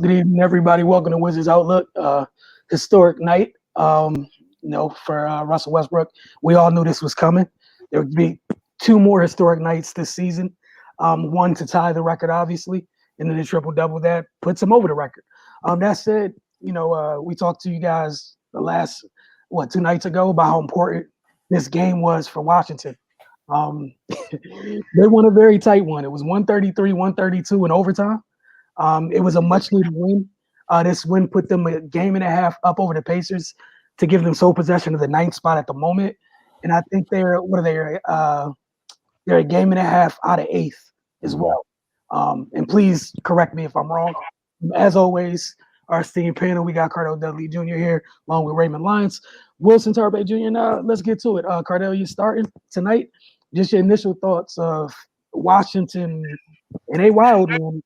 Good evening, everybody. Welcome to Wizards Outlook. Historic night, for Russell Westbrook. We all knew this was coming. There would be two more historic nights this season. One to tie the record, obviously, and then a triple-double that puts him over the record. That said, we talked to you guys the last, 2 nights ago about how important this game was for Washington. They won a very tight one. It was 133-132 in overtime. It was a much-needed win. This win put them a game and a half up over the Pacers to give them sole possession of the 9th spot at the moment. And I think they're a game and a half out of 8th as well. And please correct me if I'm wrong. As always, our esteemed panel, we got Cardell Dudley Jr. here, along with Raymond Lyons. Wilson Tarpe Jr. Now, let's get to it. Cardell, you starting tonight. Just your initial thoughts of Washington in a wild one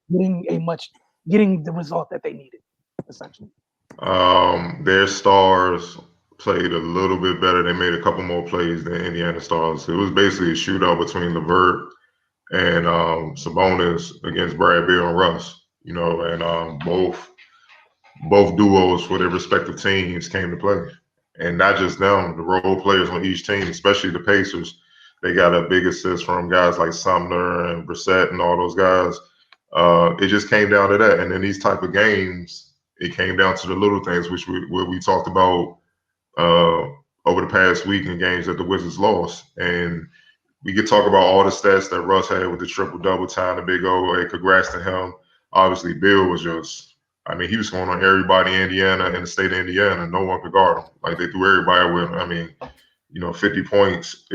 getting the result that they needed, essentially. Their stars played a little bit better. They made a couple more plays than Indiana Stars. It was basically a shootout between LeVert and Sabonis against Brad Beal and Russ. And both duos for their respective teams came to play, and not just them, the role players on each team, especially the Pacers. They got a big assist from guys like Sumner and Brissett and all those guys. It just came down to that. And in these type of games, it came down to the little things, which we talked about over the past week in games that the Wizards lost. And we could talk about all the stats that Russ had with the triple-double, tying the big O. Hey, congrats to him. Obviously, Bill was he was going on everybody in Indiana and the state of Indiana. No one could guard him. Like, they threw everybody with him. 50 points.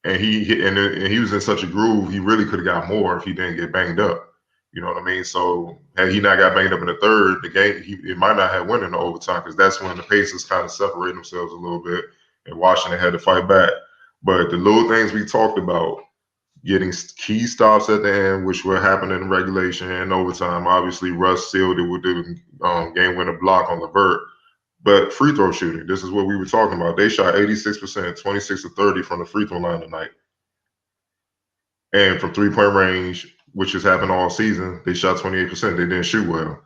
And he was in such a groove, he really could have got more if he didn't get banged up. You know what I mean? So had he not got banged up in the third, the game, it might not have won in the overtime, because that's when the Pacers kind of separated themselves a little bit and Washington had to fight back. But the little things we talked about, getting key stops at the end, which will happen in regulation and overtime. Obviously, Russ sealed it with the game-winner block on LeVert. But free throw shooting, this is what we were talking about. They shot 86%, 26 to 30 from the free throw line tonight. And from three-point range, which has happened all season, they shot 28%. They didn't shoot well.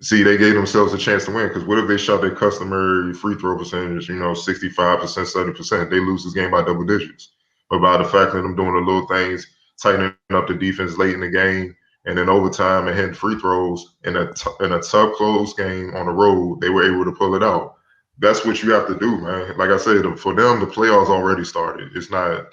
See, they gave themselves a chance to win, because what if they shot their customary free throw percentage, 65%, 70%? They lose this game by double digits. But by the fact that them doing the little things, tightening up the defense late in the game, and then overtime and hitting free throws in a tough, close game on the road, they were able to pull it out. That's what you have to do, man. Like I said, for them, the playoffs already started. It's not,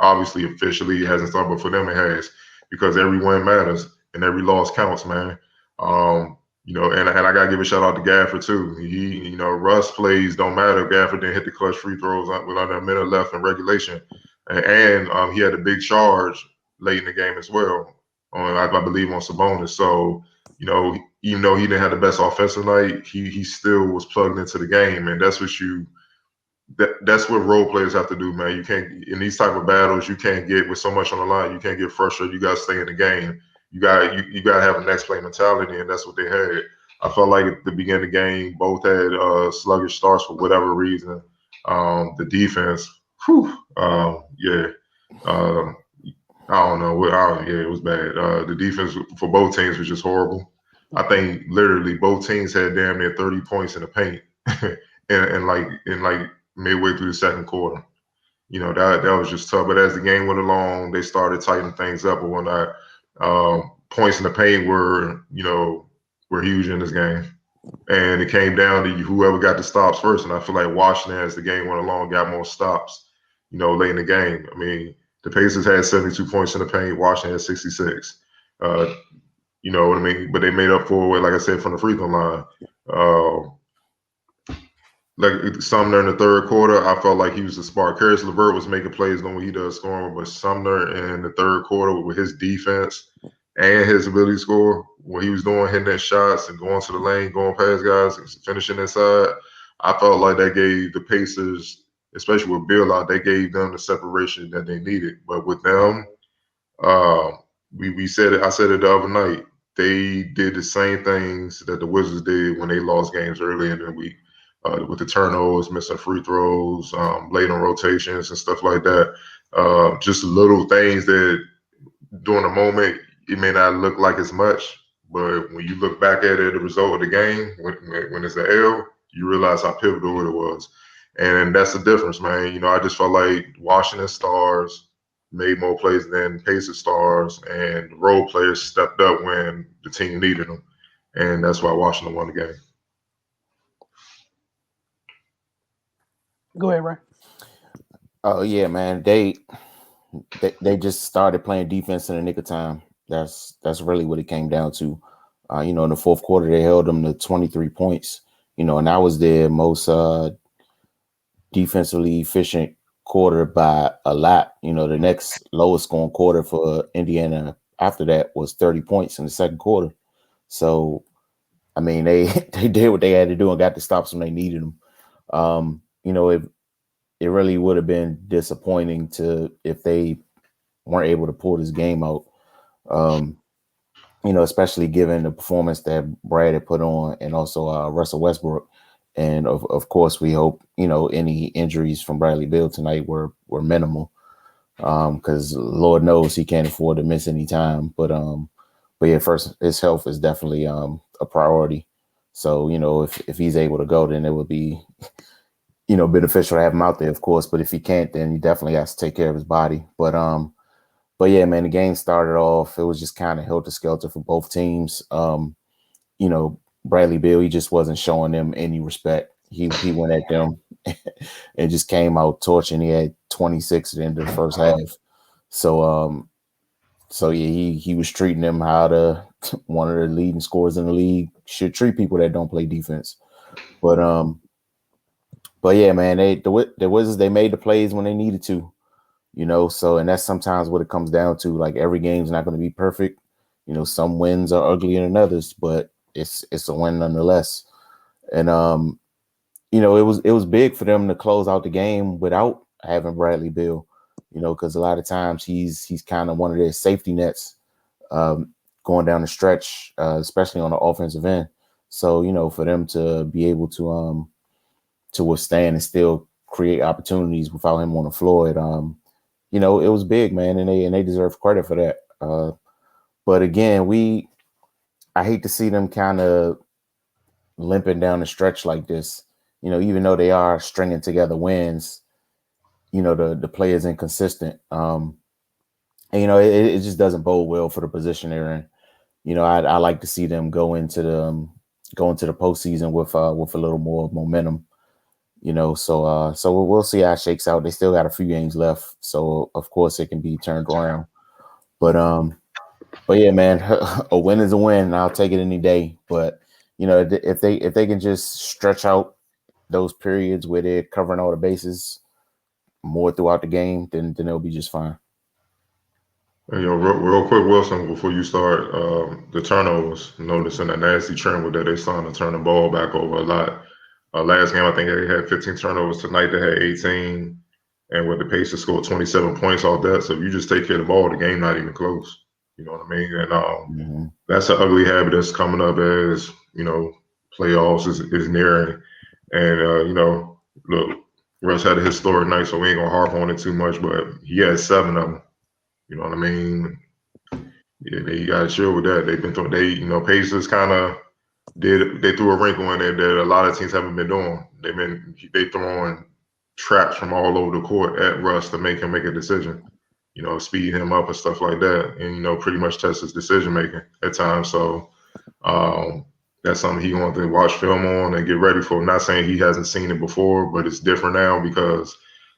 obviously officially it hasn't started, but for them it has, because every win matters and every loss counts, man. And I gotta give a shout out to Gafford too. He, Russ plays don't matter. Gafford didn't hit the clutch free throws with under a minute left in regulation, and he had a big charge late in the game as well. I believe on Sabonis. So, even though he didn't have the best offensive night, he still was plugged into the game, and that's what role players have to do, man. You can't, in these type of battles, you can't get with so much on the line. You can't get frustrated. You got to stay in the game. You got to have a next play mentality, and that's what they had. I felt like at the beginning of the game, both had sluggish starts for whatever reason. The defense, I don't know. It was bad. The defense for both teams was just horrible. I think literally both teams had damn near 30 points in the paint, and like midway through the second quarter. That was just tough. But as the game went along, they started tightening things up and whatnot. Points in the paint were huge in this game, and it came down to whoever got the stops first. And I feel like Washington, as the game went along, got more stops. Late in the game. The Pacers had 72 points in the paint. Washington had 66. You know what I mean? But they made up for it, like I said, from the free throw line. Like Sumner in the third quarter, I felt like he was the spark. Caris LeVert was making plays when he does scoring, but Sumner in the third quarter with his defense and his ability to score, what he was doing, hitting that shots and going to the lane, going past guys, and finishing inside, I felt like that gave the Pacers, especially with Bill out, they gave them the separation that they needed. But with them, we said it. I said it the other night. They did the same things that the Wizards did when they lost games early in the week, with the turnovers, missing free throws, late on rotations and stuff like that. Just little things that during the moment it may not look like as much, But when you look back at it, the result of the game, when it's an L, you realize how pivotal it was. And that's the difference, man. I just felt like Washington Stars made more plays than Pacers Stars, and the role players stepped up when the team needed them. And that's why Washington won the game. Go ahead, Ray. Oh yeah, man. They just started playing defense in the nick of time. That's really what it came down to. In the fourth quarter, they held them to 23 points. And that was their most defensively efficient quarter by a lot. The next lowest scoring quarter for Indiana after that was 30 points in the second quarter. So, I mean, they did what they had to do and got the stops when they needed them. It really would have been disappointing if they weren't able to pull this game out. Especially given the performance that Brad had put on, and also Russell Westbrook. And of course, we hope any injuries from Bradley Beal tonight were minimal, because Lord knows he can't afford to miss any time. But yeah, first, his health is definitely a priority. So if he's able to go, then it would be beneficial to have him out there, of course. But if he can't, then he definitely has to take care of his body. But yeah, man, the game started off, it was just kind of helter-skelter for both teams. Bradley Beal, he just wasn't showing them any respect. He went at them and just came out torching. He had 26 at the end of the first half. So yeah, he was treating them how one of the leading scorers in the league should treat people that don't play defense. But yeah, man, the Wizards, they made the plays when they needed to. So, and that's sometimes what it comes down to. Like, every game's not going to be perfect. Some wins are uglier than others, but it's a win nonetheless. And it was big for them to close out the game without having Bradley Beal. Because a lot of times he's kind of one of their safety nets going down the stretch, especially on the offensive end. So for them to be able to withstand and still create opportunities without him on the floor, it was big, man, and they deserve credit for that. But again, I hate to see them kind of limping down the stretch like this. Even though they are stringing together wins, the play is inconsistent. And it just doesn't bode well for the position they're in. I like to see them go into the postseason with a little more momentum. So we'll see how it shakes out. They still got a few games left, so of course it can be turned around. But yeah, man, a win is a win. I'll take it any day. But if they can just stretch out those periods where they're covering all the bases more throughout the game, then it'll be just fine. And, real quick, Wilson, before you start, the turnovers, noticing a nasty trend with that they starting to turn the ball back over a lot. Last game, I think they had 15 turnovers. Tonight, they had 18. And with the Pacers scored 27 points off that. So if you just take care of the ball, the game not even close. You know what I mean? And that's an ugly habit that's coming up as, playoffs is nearing. And, look, Russ had a historic night, so we ain't going to harp on it too much. But he had 7 of them. You know what I mean? Yeah, you got to chill with that. They've been through, Pacers kind of they threw a wrinkle in there that a lot of teams haven't been doing. They throwing traps from all over the court at Russ to make him make a decision, speed him up and stuff like that, and pretty much test his decision making at times. So that's something he wanted to watch film on and get ready for. I'm not saying he hasn't seen it before, but it's different now because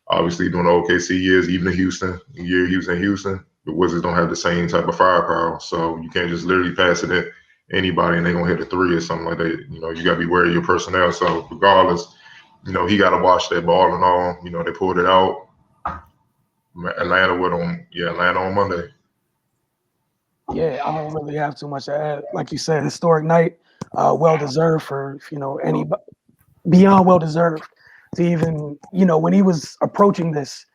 obviously during the OKC years, even in Houston, the year he was in Houston, the Wizards don't have the same type of firepower. So you can't just literally pass it at anybody and they're gonna hit a 3 or something like that. You gotta be wary of your personnel. So regardless, he gotta watch that ball and all. They pulled it out. Atlanta on Monday. Yeah, I don't really have too much to add. Like you said, historic night, well deserved for anybody, beyond well deserved to even when he was approaching this,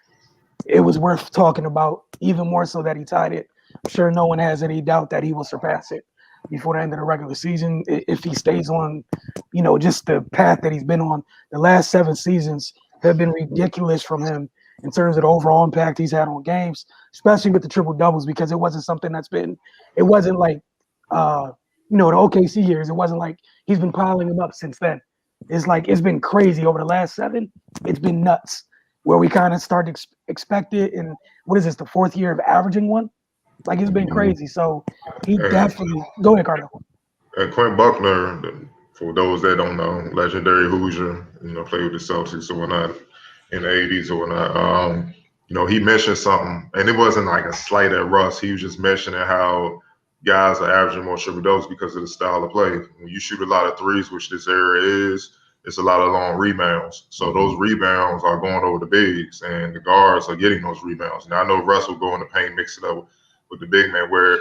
it was worth talking about, even more so that he tied it. I'm sure no one has any doubt that he will surpass it before the end of the regular season if he stays on, just the path that he's been on. The last 7 seasons have been ridiculous from him in terms of the overall impact he's had on games, especially with the triple doubles, because it wasn't something it wasn't like the OKC years. It wasn't like he's been piling them up since then. It's like it's been crazy over the last 7. It's been nuts. Where we kind of started to expect it, and what is this, the 4th year of averaging one? Like it's been crazy. So he definitely go ahead, Cardo. And Quinn Buckner, for those that don't know, legendary Hoosier, played with the Celtics or whatnot in the 80s or whatnot. He mentioned something, and it wasn't like a slight at Russ. He was just mentioning how guys are averaging more triple doubles because of the style of play. When you shoot a lot of threes, which this area is, it's a lot of long rebounds. So those rebounds are going over the bigs, and the guards are getting those rebounds. Now I know Russ will go in the paint, mix it up with the big man, where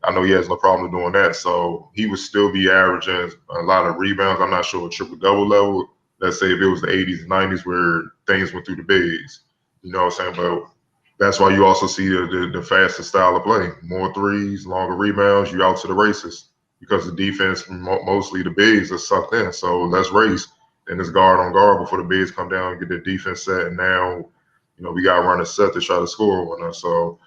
I know he has no problem doing that. So he would still be averaging a lot of rebounds. I'm not sure a triple double level. Let's say if it was the 80s and 90s where things went through the bigs, you know what I'm saying? But that's why you also see the faster style of play, more threes, longer rebounds. You out to the races because the defense, mostly the bigs, are sucked in. So let's race. Then it's guard on guard before the bigs come down and get their defense set. And now, we got to run a set to try to score on us. So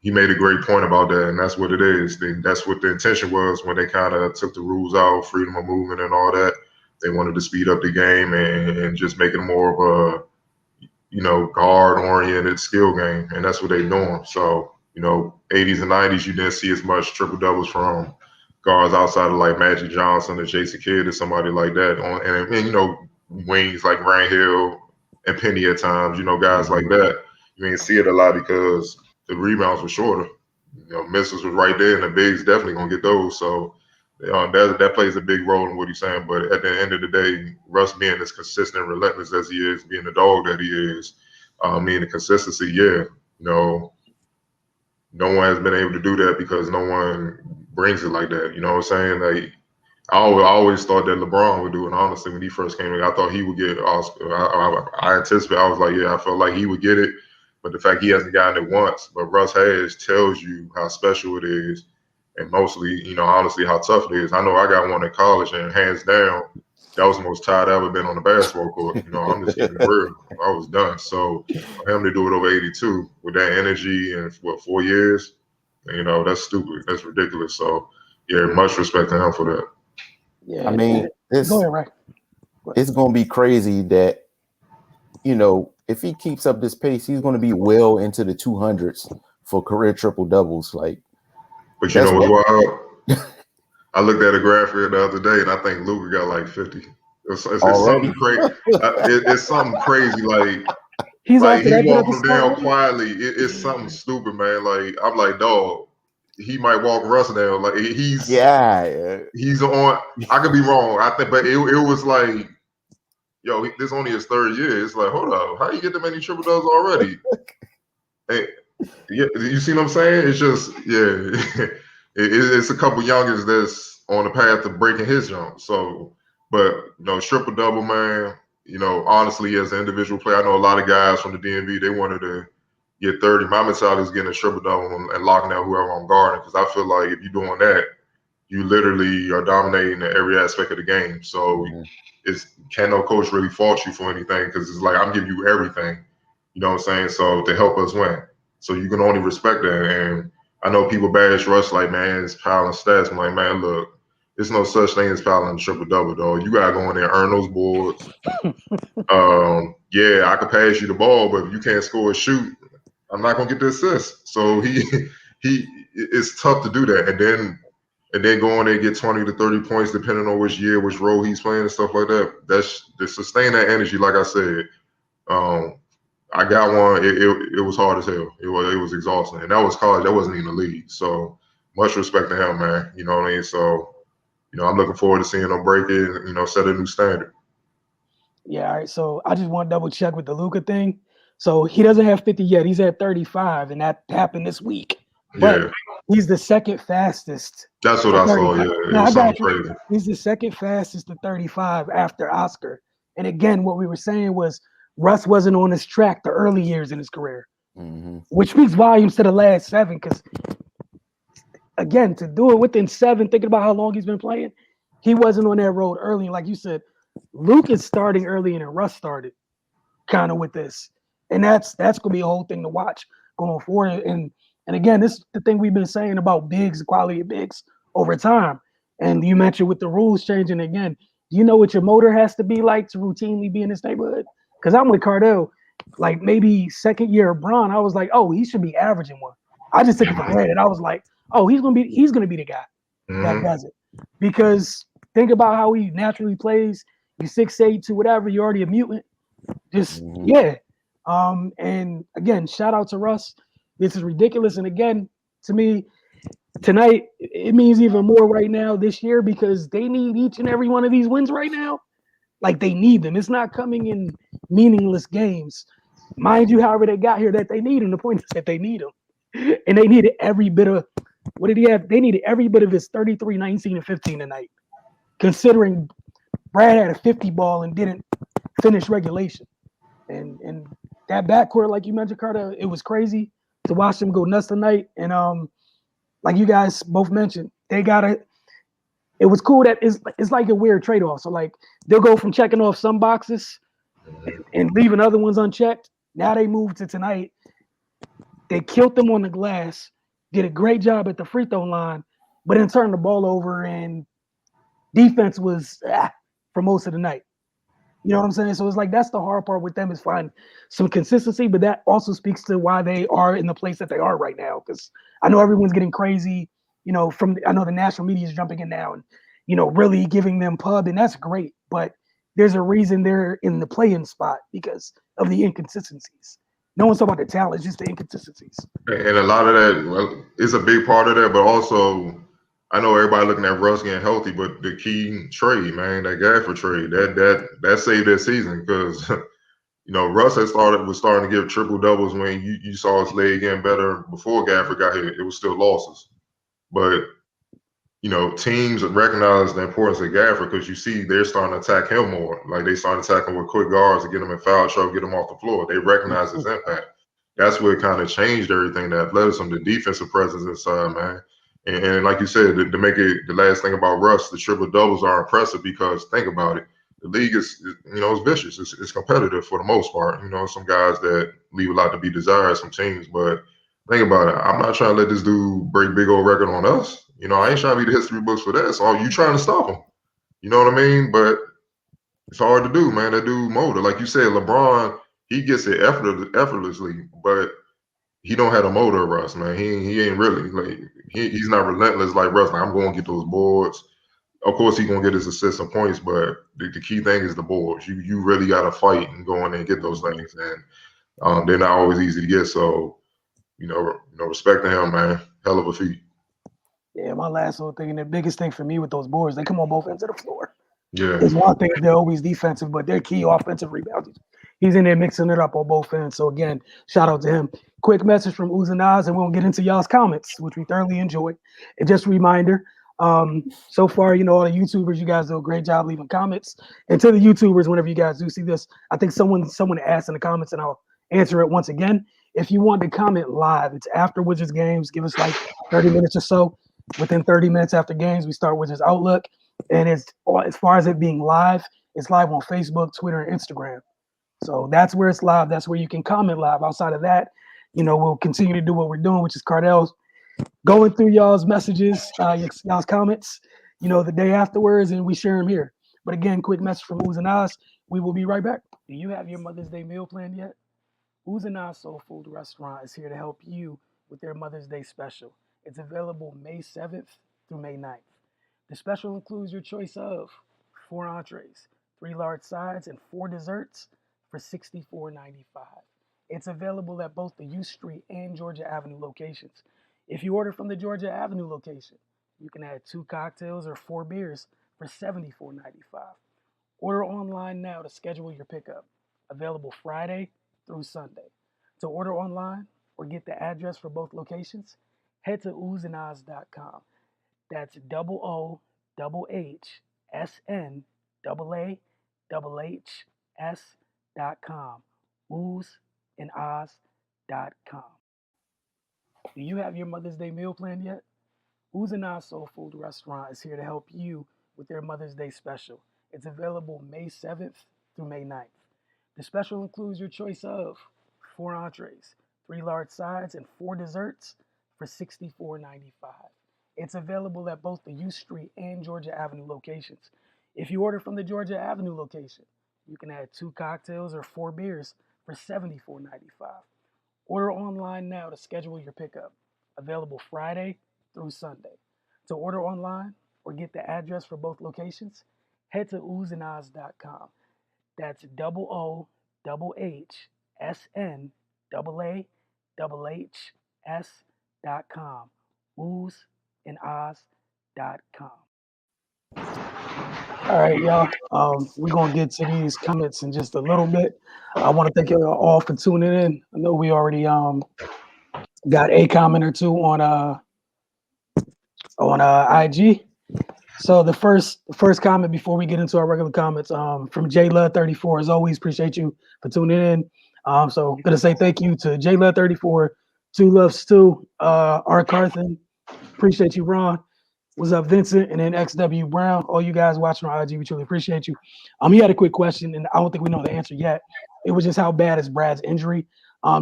he made a great point about that, and that's what it is. That's what the intention was when they kind of took the rules out, freedom of movement and all that. They wanted to speed up the game and just make it more of a, guard-oriented skill game, and that's what they're doing. So, 80s and 90s, you didn't see as much triple doubles from guards outside of like Magic Johnson or Jason Kidd or somebody like that. And wings like Grant Hill and Penny at times, guys like that. You didn't see it a lot because the rebounds were shorter. Misses was right there, and the bigs definitely gonna get those. So that plays a big role in what he's saying. But at the end of the day, Russ being as consistent and relentless as he is, being the dog that he is, the consistency, no one has been able to do that because no one brings it like that. You know what I'm saying? Like I always thought that LeBron would do it. Honestly, when he first came in, I thought he would get Oscar. I anticipated. I was like, I felt like he would get it. But the fact he hasn't gotten it once, but Russ has, tells you how special it is, and mostly, honestly, how tough it is. I know I got one in college, and hands down, that was the most tired I ever been on the basketball court. I'm just keeping it real. I was done. So for him to do it over 82 with that energy in 4 years, that's stupid. That's ridiculous. So yeah, much respect to him for that. Yeah, I mean, go ahead, right? It's going to be crazy that, if he keeps up this pace, he's going to be well into the 200s for career triple doubles. Like, but you know what's wild? I looked at a graphic the other day, and I think Luka got like 50. It's something crazy. It's something crazy. Like he's like he walking down quietly. It's something stupid, man. Like I'm like, dog. He might walk Russ down. Like he's on. I could be wrong. I think, but it was like, yo, this only his 3rd year. It's like, hold up, how you get that many triple doubles already? Hey, yeah, you see what I'm saying? It's just, it's a couple youngins that's on the path to breaking his jump. So, but triple double, man. Honestly, as an individual player, I know a lot of guys from the DMV, they wanted to get 30. My mentality is getting a triple double and locking down whoever I'm guarding, because I feel like if you're doing that, you literally are dominating every aspect of the game. So can no coach really fault you for anything, because it's like I'm giving you everything. You know what I'm saying? So to help us win. So you can only respect that. And I know people bash Russ like, man, it's piling stats. I'm like, man, look, there's no such thing as piling a triple double, though. You gotta go in there and earn those boards. I could pass you the ball, but if you can't score or shoot, I'm not gonna get the assist. So it's tough to do that. And then go in there and get 20 to 30 points, depending on which year, which role he's playing and stuff like that. That's to sustain that energy. Like I said, I got one. It was hard as hell. It was exhausting, and that was college. That wasn't even the league. So much respect to him, man. You know what I mean? So, I'm looking forward to seeing him break it. Set a new standard. Yeah. All right. So I just want to double check with the Luka thing. So he doesn't have 50 yet. He's at 35, and that happened this week. But he's the second fastest. That's what I saw. Yeah, it was something crazy. He's the second fastest to 35 after Oscar. And again, what we were saying was Russ wasn't on his track the early years in his career, which speaks volumes to the last 7. Because again, to do it within 7, thinking about how long he's been playing, he wasn't on that road early. And like you said, Luke is starting early, and Russ started kind of with this, and that's gonna be a whole thing to watch going forward. And again, this is the thing we've been saying about bigs, the quality of bigs over time. And you mentioned with the rules changing again, do you know what your motor has to be like to routinely be in this neighborhood? Because I'm with Cardell, like maybe second year of Braun, I was like, oh, he should be averaging one. I just took it for granted. I was like, oh, he's gonna be the guy that does it. Because think about how he naturally plays. You 6'8" to whatever, you're already a mutant. Just yeah. And again, shout out to Russ. This is ridiculous. And again, to me, tonight it means even more right now this year because they need each and every one of these wins right now. Like they need them. It's not coming in meaningless games. Mind you, however they got here, that they need them. The point is that they need them. And they needed every bit of what did he have? They needed every bit of his 33, 19, and 15 tonight. Considering Brad had a 50 ball and didn't finish regulation. And that backcourt, like you mentioned, Carter, it was crazy to watch them go nuts tonight. And like you guys both mentioned, they gotta. It was cool that it's like a weird trade off. So like they'll go from checking off some boxes and leaving other ones unchecked. Now they move to tonight. They killed them on the glass, did a great job at the free throw line, but then turned the ball over and defense was for most of the night. You know what I'm saying? So it's like that's the hard part with them is finding some consistency, but that also speaks to why they are in the place that they are right now. Because I know everyone's getting crazy, I know the national media is jumping in now and, really giving them pub, and that's great. But there's a reason they're in the play-in spot because of the inconsistencies. No one's talking about the talent, it's just the inconsistencies. And a lot of that, well, it's a big part of that, but also I know everybody looking at Russ getting healthy, but the key trade, man, that Gafford trade, that saved that season because Russ was starting to give triple doubles when you saw his leg getting better before Gafford got here. It was still losses, but teams recognize the importance of Gafford because you see they're starting to attack him more. Like they started attacking with quick guards to get him in foul trouble, get him off the floor. They recognize his impact. That's what kind of changed everything. The athleticism, the defensive presence inside, man. And like you said, to make it the last thing about Russ, the triple doubles are impressive because think about it, the league is it's vicious. It's competitive for the most part. Some guys that leave a lot to be desired, some teams, but think about it. I'm not trying to let this dude break big old record on us. I ain't trying to be the history books for that. So you trying to stop him. You know what I mean? But it's hard to do, man. That dude motor. Like you said, LeBron, he gets it effortlessly, but he don't have a motor, Russ, man. He ain't really like he's not relentless like Russ. Like, I'm going to get those boards. Of course, he's going to get his assists and points, but the key thing is the boards. You really got to fight and go in there and get those things, and they're not always easy to get. So, respect to him, man. Hell of a feat. Yeah, my last little thing, and the biggest thing for me with those boards, they come on both ends of the floor. Yeah. It's one thing they're always defensive, but they're key offensive rebounders. He's in there mixing it up on both ends. So again, shout out to him. Quick message from Uz and Oz, and we'll get into y'all's comments, which we thoroughly enjoyed. And just a reminder, so far, all the YouTubers, you guys do a great job leaving comments. And to the YouTubers, whenever you guys do see this, I think someone asked in the comments, and I'll answer it once again. If you want to comment live, it's after Wizards games. Give us like 30 minutes or so. Within 30 minutes after games, we start Wizards Outlook. And as far as it being live, it's live on Facebook, Twitter, and Instagram. So that's where it's live. That's where you can comment live. Outside of that, we'll continue to do what we're doing, which is Cardell's going through y'all's messages, y'all's comments, the day afterwards, and we share them here. But again, quick message from Uz and Oz. We will be right back. Do you have your Mother's Day meal planned yet? Uz and Oz Soul Food Restaurant is here to help you with their Mother's Day special. It's available May 7th through May 9th. The special includes your choice of 4 entrees, 3 large sides, and 4 desserts for $64.95. It's available at both the U Street and Georgia Avenue locations. If you order from the Georgia Avenue location, you can add 2 cocktails or 4 beers for $74.95. Order online now to schedule your pickup. Available Friday through Sunday. To order online or get the address for both locations, head to oozandoz.com. That's OOHSNAAHS.com. Oozandoz.com. Do you have your Mother's Day meal planned yet? Uz and Oz Soul Food Restaurant is here to help you with their Mother's Day special. It's available May 7th through May 9th. The special includes your choice of 4 entrees, 3 large sides, and 4 desserts for $64.95. It's available at both the U Street and Georgia Avenue locations. If you order from the Georgia Avenue location, you can add 2 cocktails or 4 beers for $74.95. Order online now to schedule your pickup. Available Friday through Sunday. To order online or get the address for both locations, head to oohsandahs.com. That's OOHSNAAHS.com. oohsandahs.com. All right, y'all. We're going to get to these comments in just a little bit. I want to thank you all for tuning in. I know we already got a comment or two on IG. So the first comment before we get into our regular comments from JLud34. As always, appreciate you for tuning in. So I'm gonna say thank you to JLud34, Two Loves Stu, Art Carthen. Appreciate you, Ron. What's up, Vincent? And then XW Brown. All you guys watching on IG, we truly appreciate you. He had a quick question, and I don't think we know the answer yet. It was just how bad is Brad's injury?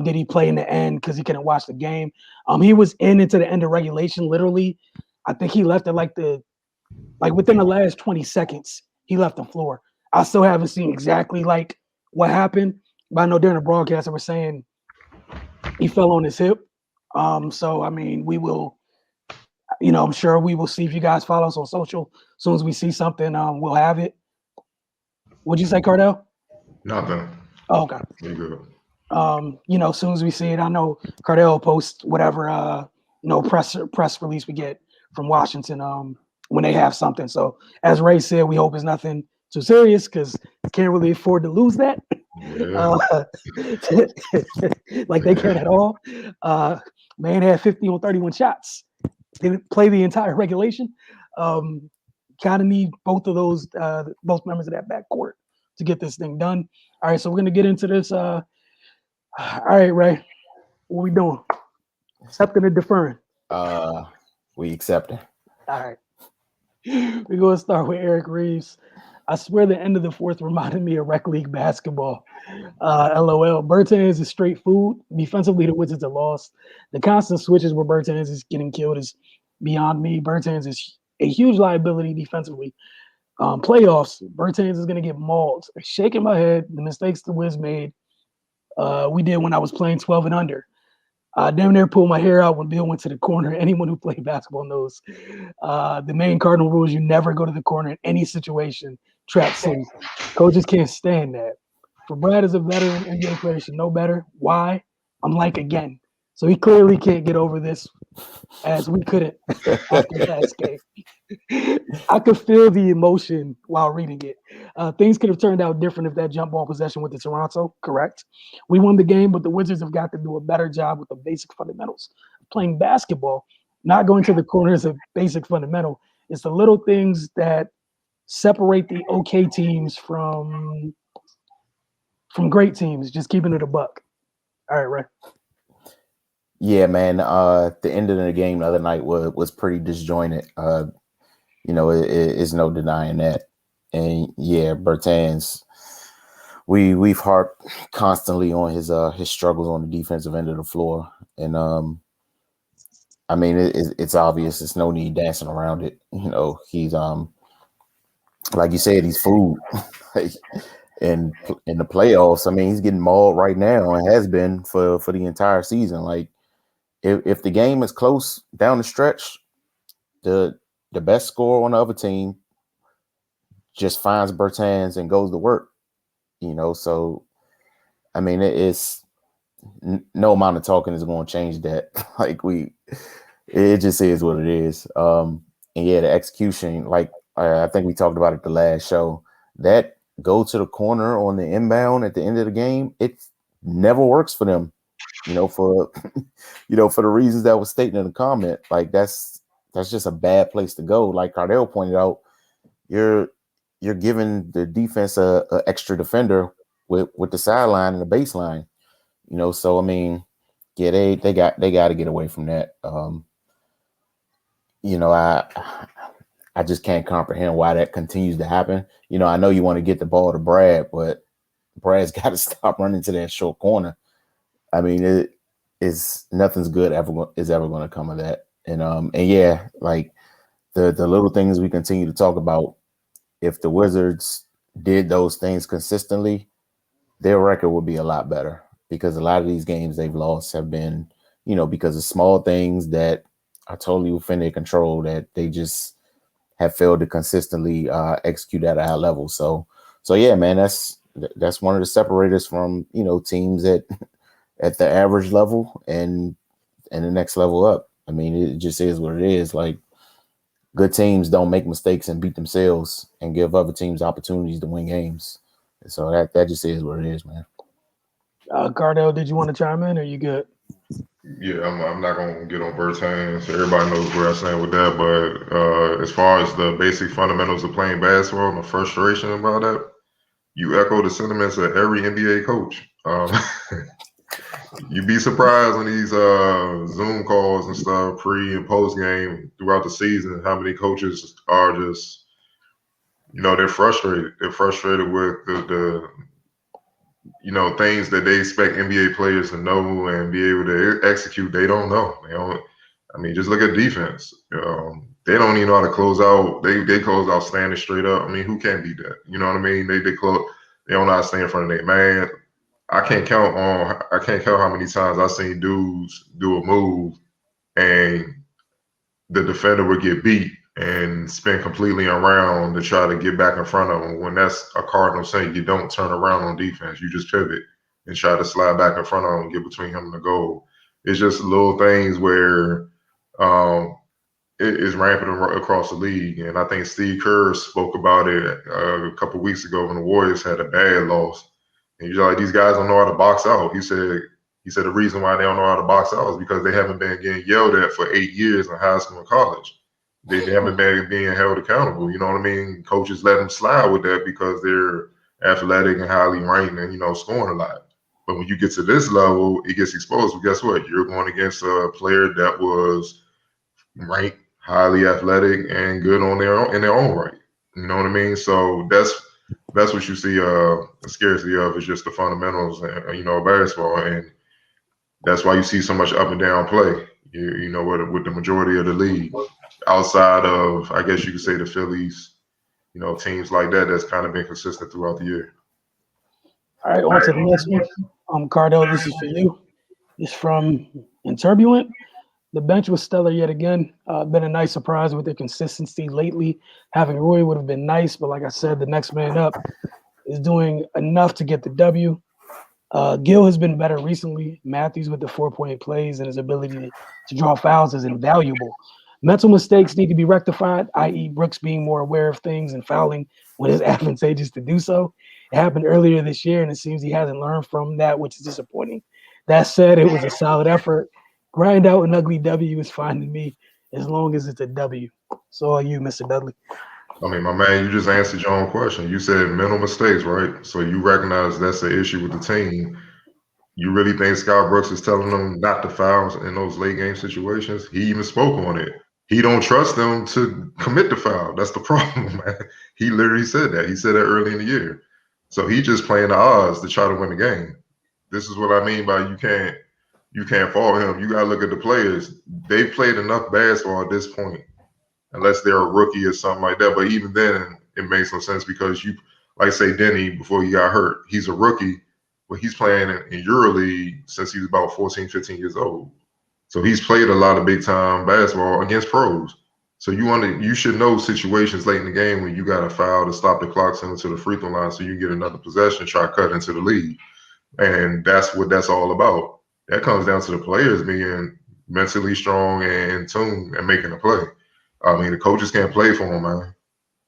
Did he play in the end because he couldn't watch the game? He was into the end of regulation, literally. I think he left at within the last 20 seconds, he left the floor. I still haven't seen exactly what happened, but I know during the broadcast they were saying he fell on his hip. So I mean, we will, I'm sure we will see if you guys follow us on social. As soon as we see something, we'll have it. What'd you say, Cardell? Nothing. Oh, okay. You good. As soon as we see it, I know Cardell will post whatever press release we get from Washington when they have something. So as Ray said, we hope it's nothing too serious because can't really afford to lose that. Yeah. Like they can't at all. Man had 50 on 31 shots. Didn't play the entire regulation. Kind of need both of those, both members of that backcourt to get this thing done. All right, so we're gonna get into this. All right, Ray, what we doing? Accepting or deferring? We accept it. All right. We're going to start with Eric Reeves. I swear the end of the fourth reminded me of rec league basketball. LOL. Bertans is straight food. Defensively, the Wizards are lost. The constant switches where Bertans is getting killed is beyond me. Bertans is a huge liability defensively. Playoffs, Bertans is going to get mauled. Shaking my head, the mistakes the Wiz made. We did when I was playing 12 and under. Damn near pulled my hair out when Bill went to the corner. Anyone who played basketball knows. The main cardinal rule is you never go to the corner in any situation. Trap city. Coaches can't stand that. For Brad as a veteran NBA player should know better. Why? I'm like again. So he clearly can't get over this as we couldn't after last game. I could feel the emotion while reading it. Things could have turned out different if that jump ball possession went to Toronto, correct? We won the game, but the Wizards have got to do a better job with the basic fundamentals. Playing basketball, not going to the corner is a basic fundamental. It's the little things that separate the okay teams from great teams, just keeping it a buck. All right, Ray. Yeah, man. The end of the game the other night was pretty disjointed. It's no denying that. And yeah, Bertans, we've harped constantly on his struggles on the defensive end of the floor, and I mean it's obvious. There's no need dancing around it. He's like you said, he's food. in the playoffs, I mean, he's getting mauled right now and has been for the entire season. Like if the game is close down the stretch, the best scorer on the other team just finds Bertans and goes to work, So, I mean, it's no amount of talking is going to change that. It just is what it is. And yeah, the execution, I think we talked about it the last show, that go to the corner on the inbound at the end of the game, it never works for them. For the reasons that was stated in the comment, that's just a bad place to go. Like Cardell pointed out, you're giving the defense a extra defender with the sideline and the baseline. So I mean, yeah, they got to get away from that. I just can't comprehend why that continues to happen. I know you want to get the ball to Brad, but Brad's got to stop running to that short corner. I mean, nothing's good ever going to come of that. And yeah, like the little things we continue to talk about, if the Wizards did those things consistently, their record would be a lot better, because a lot of these games they've lost have been, because of small things that are totally within their control, that they just have failed to consistently execute at a high level. So yeah, man, that's one of the separators from, teams at the average level and the next level up. I mean, it just is what it is. Like, good teams don't make mistakes and beat themselves and give other teams opportunities to win games. So that just is what it is, man. Cardell, did you want to chime in, or you good? Yeah, I'm not gonna get on Bert's hands. Everybody knows where I stand with that. But as far as the basic fundamentals of playing basketball and the frustration about that, you echo the sentiments of every NBA coach. You'd be surprised on these Zoom calls and stuff, pre and post game throughout the season, how many coaches are just, they're frustrated. They're frustrated with the things that they expect NBA players to know and be able to execute. They don't know. They don't. I mean, just look at defense. They don't even know how to close out. They close out standing straight up. I mean, who can't beat that? You know what I mean? They close. They don't know how to stay in front of their man. I can't count how many times I've seen dudes do a move and the defender would get beat and spin completely around to try to get back in front of him. When that's a cardinal sin, you don't turn around on defense. You just pivot and try to slide back in front of him and get between him and the goal. It's just little things where it is rampant across the league. And I think Steve Kerr spoke about it a couple of weeks ago when the Warriors had a bad loss. And he's like, these guys don't know how to box out. He said the reason why they don't know how to box out is because they haven't been getting yelled at for 8 years in high school and college. They haven't been being held accountable. You know what I mean? Coaches let them slide with that because they're athletic and highly ranked and, scoring a lot. But when you get to this level, it gets exposed. But guess what? You're going against a player that was ranked, highly athletic, and good in their own right. You know what I mean? So that's what you see the scarcity of, is just the fundamentals, of basketball, and that's why you see so much up and down play. With the majority of the league, outside of, I guess you could say, the Phillies, teams like that, that's kind of been consistent throughout the year. All right, on to the next one. Cardell, this is for you. It's from Inturbulent. The bench was stellar yet again. Been a nice surprise with their consistency lately. Having Roy would have been nice, but like I said, the next man up is doing enough to get the W. Gill has been better recently. Matthews with the 4-point plays and his ability to draw fouls is invaluable. Mental mistakes need to be rectified, i.e. Brooks being more aware of things and fouling when it's advantageous to do so. It happened earlier this year, and it seems he hasn't learned from that, which is disappointing. That said, it was a solid effort. Grind out an ugly W is fine to me, as long as it's a W. So are you, Mr. Dudley. I mean, my man, you just answered your own question. You said mental mistakes, right? So you recognize that's an issue with the team. You really think Scott Brooks is telling them not to foul in those late game situations? He even spoke on it. He don't trust them to commit the foul. That's the problem, man. He literally said that. He said that early in the year. So he just playing the odds to try to win the game. This is what I mean by you can't follow him. You gotta look at the players. They've played enough basketball at this point, unless they're a rookie or something like that. But even then, it makes no sense because like say Denny, before he got hurt, he's a rookie, but he's playing in EuroLeague since he was about 14, 15 years old. So he's played a lot of big time basketball against pros. So you should know situations late in the game when you got a foul to stop the clock, send it to the free throw line so you get another possession, try to cut into the lead. And that's what that's all about. That comes down to the players being mentally strong and in tune and making a play. I mean, the coaches can't play for them, man.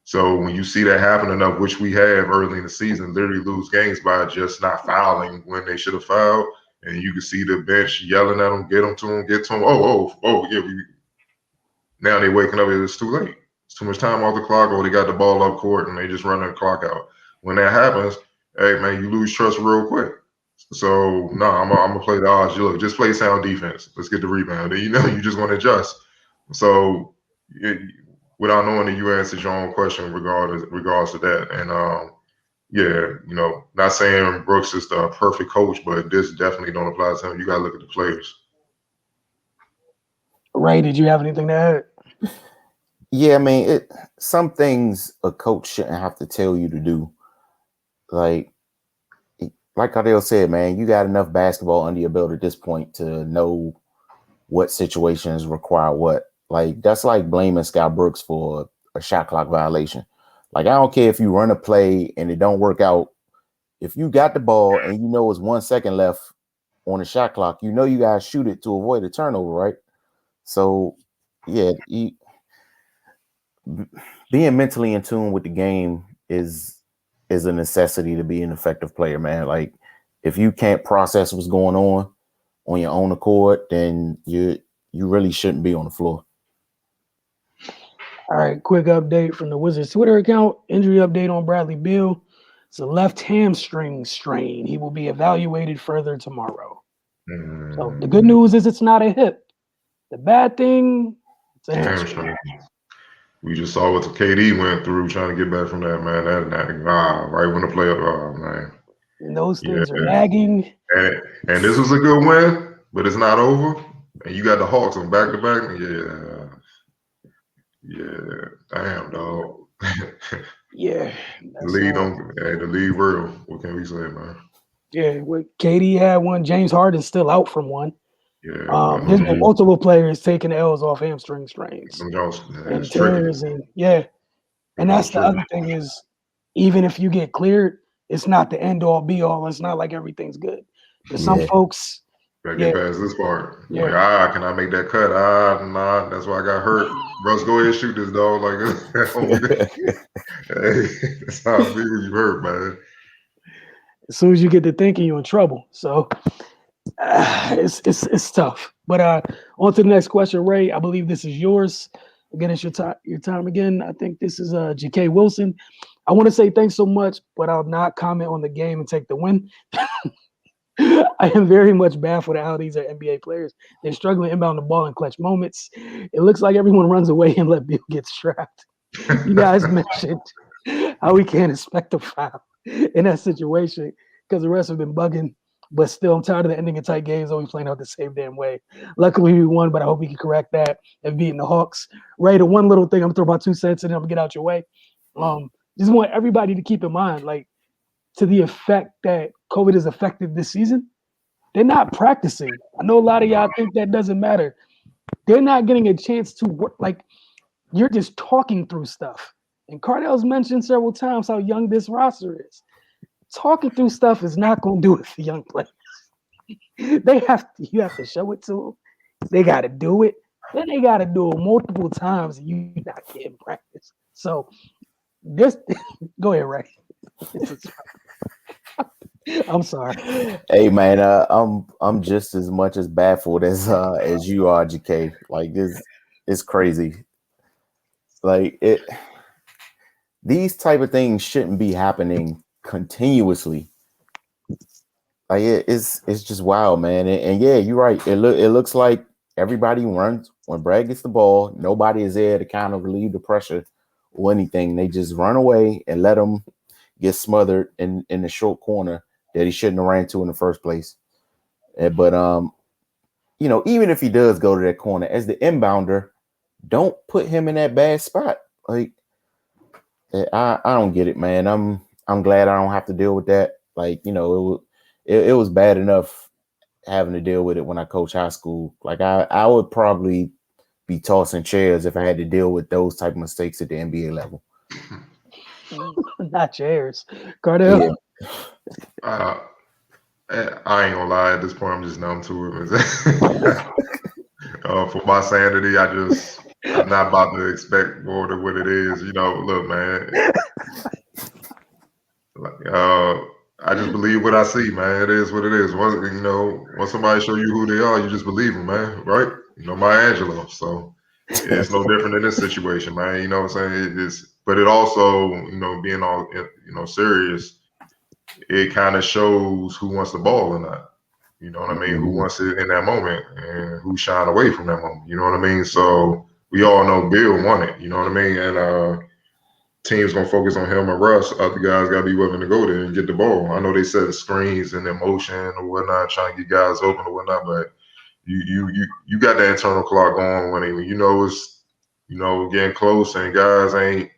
So when you see that happen enough, which we have early in the season, literally lose games by just not fouling when they should have fouled, and you can see the bench yelling at them, get to them. Oh, yeah. Now they waking up, it's too late. It's too much time off the clock, or they got the ball up court and they just running the clock out. When that happens, hey, man, you lose trust real quick. So, no, I'm going to play the odds. You look, just play sound defense. Let's get the rebound. And, you just want to adjust. So, without knowing that you answered your own question regards to that. And, yeah, not saying Brooks is the perfect coach, but this definitely don't apply to him. You got to look at the players. Ray, did you have anything to add? Yeah, I mean, some things a coach shouldn't have to tell you to do. Like Cardell said, man, you got enough basketball under your belt at this point to know what situations require what. Like, that's like blaming Scott Brooks for a shot clock violation. Like, I don't care if you run a play and it don't work out. If you got the ball and you know it's 1 second left on the shot clock, you know you gotta shoot it to avoid a turnover, right? So, yeah, being mentally in tune with the game is a necessity to be an effective player, man. Like, if you can't process what's going on your own accord, then you really shouldn't be on the floor. All right, quick update from the Wizards Twitter account. Injury update on Bradley Beal. It's a left hamstring strain. He will be evaluated further tomorrow. So the good news is it's not a hip. The bad thing, it's a hamstring. We just saw what KD went through trying to get back from that, man. Right when the playoff, man. And those things are nagging. And this was a good win, but it's not over. And you got the Hawks on back to back. Yeah, damn, dog. Yeah, the lead real. What can we say, man? Yeah, KD had one. James Harden's still out from one. Yeah, there's been multiple players taking L's off hamstring strains and tears, and and that's the other thing is, even if you get cleared, it's not the end all be all. It's not like everything's good. There's some folks. Gotta get past this part. Yeah. Like, can I make that cut? Nah, that's why I got hurt. Russ, go ahead and shoot this dog. Like, hey, that's how I feel when you hurt, man. As soon as you get to thinking, you're in trouble. So it's tough. But on to the next question, Ray. I believe this is yours. Again, it's your time again. I think this is GK Wilson. I want to say thanks so much, but I'll not comment on the game and take the win. I am very much baffled at how these are NBA players. They're struggling inbound the ball in clutch moments. It looks like everyone runs away and let Beal get strapped. You guys mentioned how we can't expect a foul in that situation because the refs have been bugging. But still, I'm tired of the ending in tight games, always playing out the same damn way. Luckily, we won, but I hope we can correct that and beating the Hawks. Ray, the one little thing, I'm going to throw about 2 cents and then I'm going to get out your way. Just want everybody to keep in mind, like, to the effect that COVID is effective this season, they're not practicing. I know a lot of y'all think that doesn't matter. They're not getting a chance to work. Like, you're just talking through stuff. And Cardell's mentioned several times how young this roster is. Talking through stuff is not going to do it for young players. You have to show it to them. They got to do it. Then they got to do it multiple times and you're not getting practice. So this, go ahead, Ray. I'm sorry. Hey man, I'm just as much as baffled as you are, GK. Like, this is crazy. Like, these type of things shouldn't be happening continuously. Like, it's just wild, man. And yeah, you're right. It looks like everybody runs when Brad gets the ball. Nobody is there to kind of relieve the pressure or anything. They just run away and let him get smothered in the short corner that he shouldn't have ran to in the first place. But even if he does go to that corner as the inbounder, don't put him in that bad spot. Like, I don't get it, man. I'm glad I don't have to deal with that. Like, it was bad enough having to deal with it when I coached high school. Like, I would probably be tossing chairs if I had to deal with those type of mistakes at the NBA level. Not chairs. Cardell? Yeah. I ain't gonna lie, at this point I'm just numb to it. For my sanity, I'm not about to expect more than what it is. Look, man. I just believe what I see, man. It is what it is. Once somebody show you who they are, you just believe them, man. Right? Maya Angelou. So it's no different in this situation, man. You know what I'm saying? But it also, being all, serious, it kind of shows who wants the ball or not. You know what I mean? Who wants it in that moment and who shined away from that moment. You know what I mean? So we all know Bill won it. You know what I mean? And teams gonna focus on him and Russ. Other guys gotta be willing to go there and get the ball. I know they set screens and in motion or whatnot, trying to get guys open or whatnot, but you got that internal clock going when you know it's getting close and guys ain't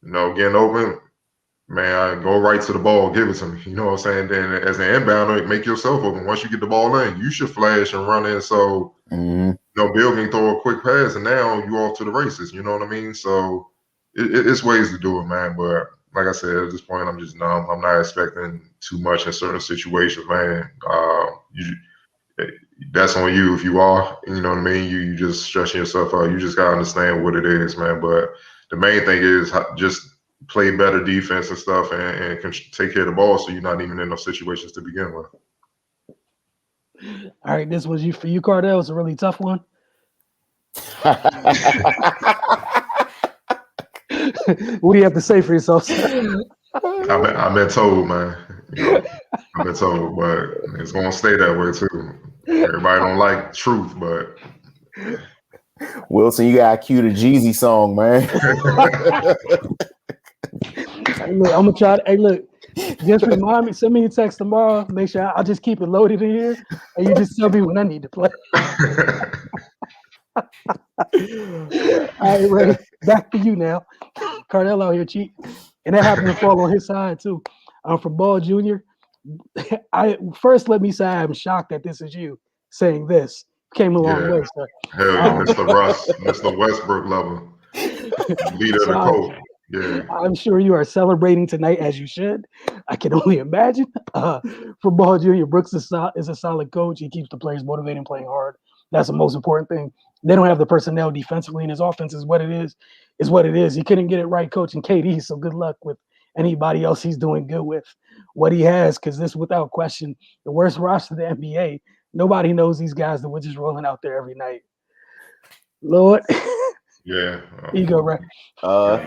getting open. Man, I go right to the ball, give it to me. You know what I'm saying? Then as an inbounder, make yourself open. Once you get the ball in, you should flash and run in. So Bill can throw a quick pass, and now you off to the races. You know what I mean? So it's ways to do it, man. But like I said, at this point, I'm just numb. I'm not expecting too much in certain situations, man. That's on you if you are. You know what I mean? You just stressing yourself out. You just gotta understand what it is, man. But the main thing is just play better defense and stuff, and can take care of the ball, so you're not even in those situations to begin with. All right, this was for you, Cardell. It's a really tough one. What do you have to say for yourself, sir? I've been told, man. I've been told, but it's gonna stay that way too. Everybody don't like truth, but Wilson, you gotta cue the Jeezy song, man. Hey, look, I'm gonna try. Hey, look, just remind me. Send me a text tomorrow. Make sure I'll just keep it loaded in here, and you just tell me when I need to play. All right, Ray, back to you now. Cardell out here cheating, and that happened to fall on his side too. From Ball Jr. First let me say I'm shocked that this is you saying this. Came a long way, sir. Hell yeah, Mr. Westbrook level, leader of the code. Yeah, I'm sure you are celebrating tonight as you should. I can only imagine. For Ball Jr., Brooks is a solid coach. He keeps the players motivated and playing hard. That's the most important thing. They don't have the personnel defensively, and his offense is what it is. Is what it is. He couldn't get it right coaching KD, so good luck with anybody else he's doing good with what he has, because this, without question, the worst roster in the NBA. Nobody knows these guys that we're just rolling out there every night. Lord. Yeah. Here you go, Ray. I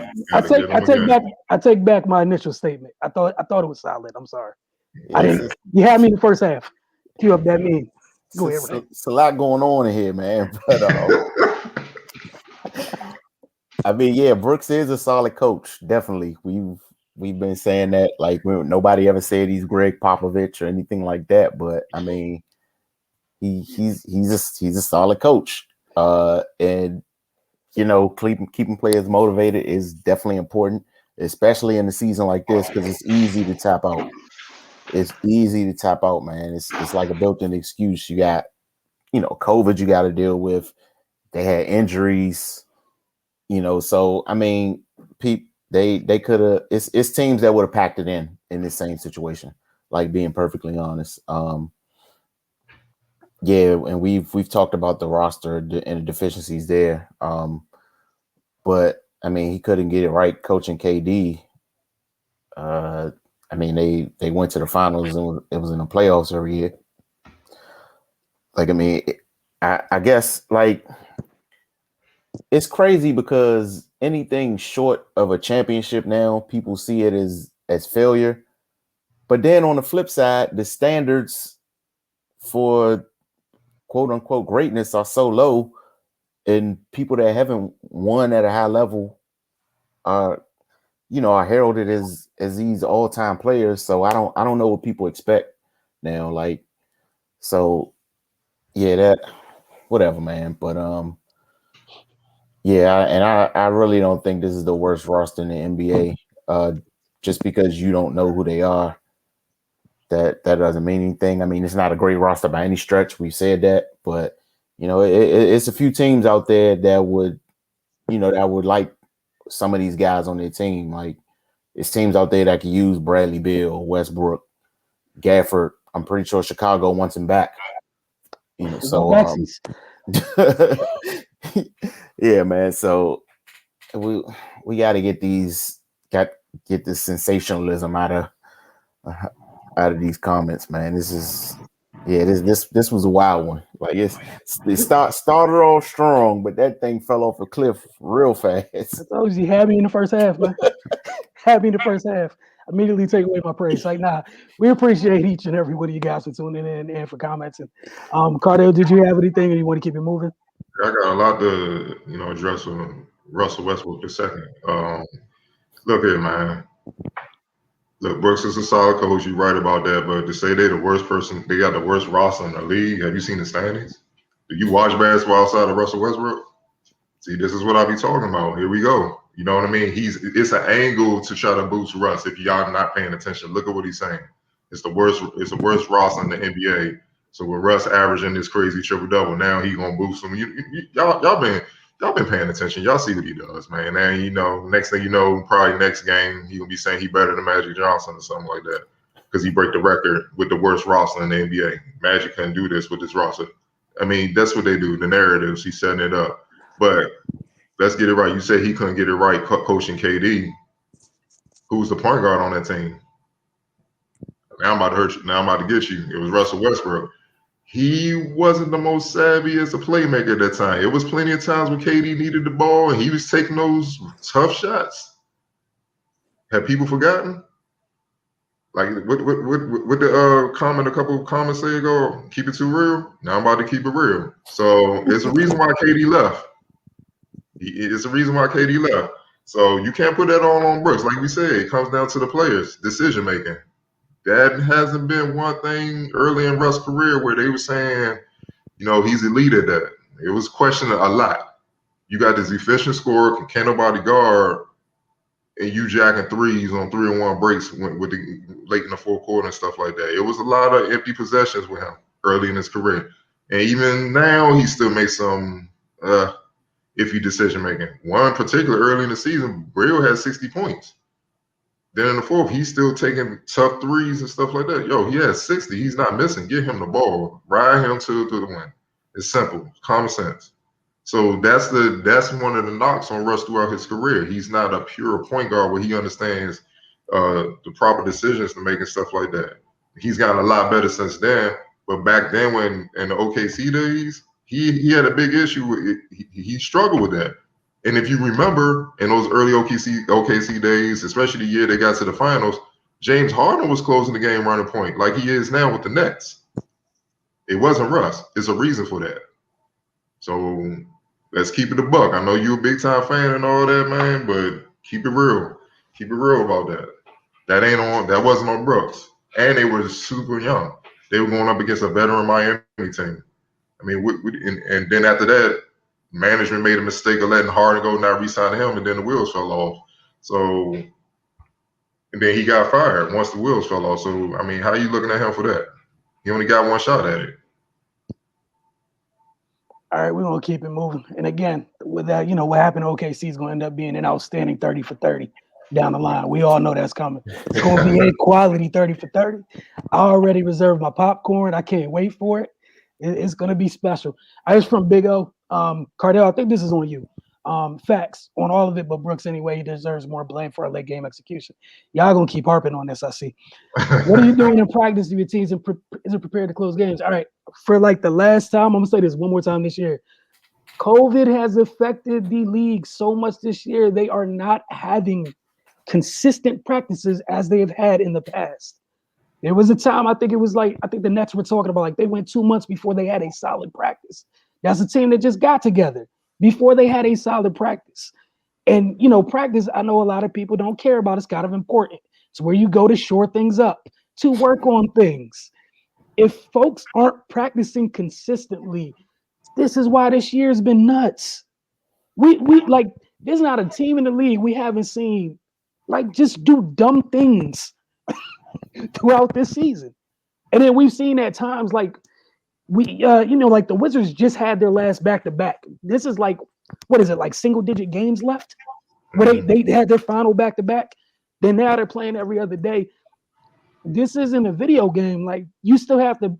take back my initial statement. I thought it was solid. I'm sorry. Yeah, you had me in the first half. Cue up that meme. Go ahead, Ray. It's a lot going on in here, man. But I mean, yeah, Brooks is a solid coach. Definitely. We've been saying that, like, nobody ever said he's Greg Popovich or anything like that. But I mean, he's a solid coach. And keeping players motivated is definitely important, especially in a season like this, because it's easy to tap out. It's easy to tap out, man. It's like a built-in excuse. You got, COVID you got to deal with. They had injuries, so I mean, they could have. It's teams that would have packed it in this same situation. Like, being perfectly honest. Yeah, and we've talked about the roster and the deficiencies there. But I mean, he couldn't get it right coaching KD. I mean, they went to the finals and it was in the playoffs every year. Like, I mean, I guess, like, it's crazy because anything short of a championship now, people see it as failure. But then on the flip side, the standards for quote unquote greatness are so low, and people that haven't won at a high level are heralded as these all-time players. So I don't know what people expect now. Like, so yeah, that whatever, man. But yeah, I really don't think this is the worst roster in the NBA. Just because you don't know who they are, that doesn't mean anything. I mean, it's not a great roster by any stretch. We said that, but it's a few teams out there that would like some of these guys on their team. Like, it's teams out there that could use Bradley Beal, Westbrook, Gafford. I'm pretty sure Chicago wants him back. So yeah, man. So we got to get this sensationalism out of these comments, man. This was a wild one. Like, it started off strong, but that thing fell off a cliff real fast. I told you, he had me in the first half, man. Had me in the first half. Immediately take away my praise. Like, nah, we appreciate each and every one of you guys for tuning in and for comments. And Cardell, did you have anything, or you want to keep it moving? I got a lot to address with Russell Westbrook the second. Look here, man. Look, Brooks is a solid coach. You're right about that. But to say they're the worst person, they got the worst roster in the league. Have you seen the standings? Do you watch basketball outside of Russell Westbrook? See, this is what I be talking about. Here we go. You know what I mean? It's an angle to try to boost Russ. If y'all not paying attention, look at what he's saying. It's the worst roster in the NBA. So with Russ averaging this crazy triple double, now he gonna boost him. Y'all been paying attention. Y'all see what he does, man. And you know, next thing you know, probably next game he gonna be saying he better than Magic Johnson or something like that because he break the record with the worst roster in the NBA. Magic couldn't do this with this roster. I mean, that's what they do. The narratives, he's setting it up. But let's get it right. You said he couldn't get it right coaching KD. Who's the point guard on that team? Now I'm about to hurt you. Now I'm about to get you. It was Russell Westbrook. He wasn't the most savvy as a playmaker at that time. It was plenty of times when KD needed the ball and he was taking those tough shots. Have people forgotten? Like what the comment a couple of comments say ago, keep it too real. Now I'm about to keep it real. So there's a reason why KD left. It's the reason why KD left. So you can't put that all on Brooks. Like we said, it comes down to the players' decision making. That hasn't been one thing early in Russ' career where they were saying, you know, he's elite at that. It was questioned a lot. You got this efficient scorer, can't nobody guard, and you jacking threes on 3-on-1 breaks with the late in the fourth quarter and stuff like that. It was a lot of empty possessions with him early in his career. And even now, he still makes some iffy decision making. One particular early in the season, Brill had 60 points. Then in the fourth, he's still taking tough threes and stuff like that. Yo, he has 60. He's not missing. Get him the ball. Ride him to the win. It's simple. Common sense. So that's one of the knocks on Russ throughout his career. He's not a pure point guard where he understands the proper decisions to make and stuff like that. He's gotten a lot better since then. But back then, when in the OKC days, he had a big issue with it. He struggled with that. And if you remember, in those early OKC days, especially the year they got to the finals, James Harden was closing the game running point like he is now with the Nets. It wasn't Russ. There's a reason for that. So let's keep it a buck. I know you're a big time fan and all that, man, but keep it real. Keep it real about that. That wasn't on Brooks. And they were super young. They were going up against a veteran Miami team. I mean, and then after that, management made a mistake of letting Harden go, not re-signing him, and then the wheels fell off. So, and then he got fired once the wheels fell off. So, I mean, how are you looking at him for that? He only got one shot at it. All right, we're going to keep it moving. And again, with that, you know, what happened to OKC is going to end up being an outstanding 30 for 30 down the line. We all know that's coming. It's going to be a quality 30 for 30. I already reserved my popcorn. I can't wait for it. It's going to be special. I was from Big O. Cardell, I think this is on you. Facts on all of it, but Brooks anyway, he deserves more blame for our late game execution. Y'all gonna keep harping on this, I see. What are you doing in practice? Do your teams isn't prepared to close games? All right, for like the last time, I'm gonna say this one more time this year. COVID has affected the league so much this year. They are not having consistent practices as they have had in the past. There was a time, I think the Nets were talking about, like, they went 2 months before they had a solid practice. That's a team that just got together before they had a solid practice. And, you know, practice, I know a lot of people don't care about. It's kind of important. It's where you go to shore things up, to work on things. If folks aren't practicing consistently, this is why this year's been nuts. We like, there's not a team in the league we haven't seen, like, just do dumb things throughout this season. And then we've seen at times, like, like the Wizards just had their last back-to-back. This is like, what is it, like single-digit games left? Where they had their final back-to-back. Then now they're playing every other day. This isn't a video game. Like, you still have to,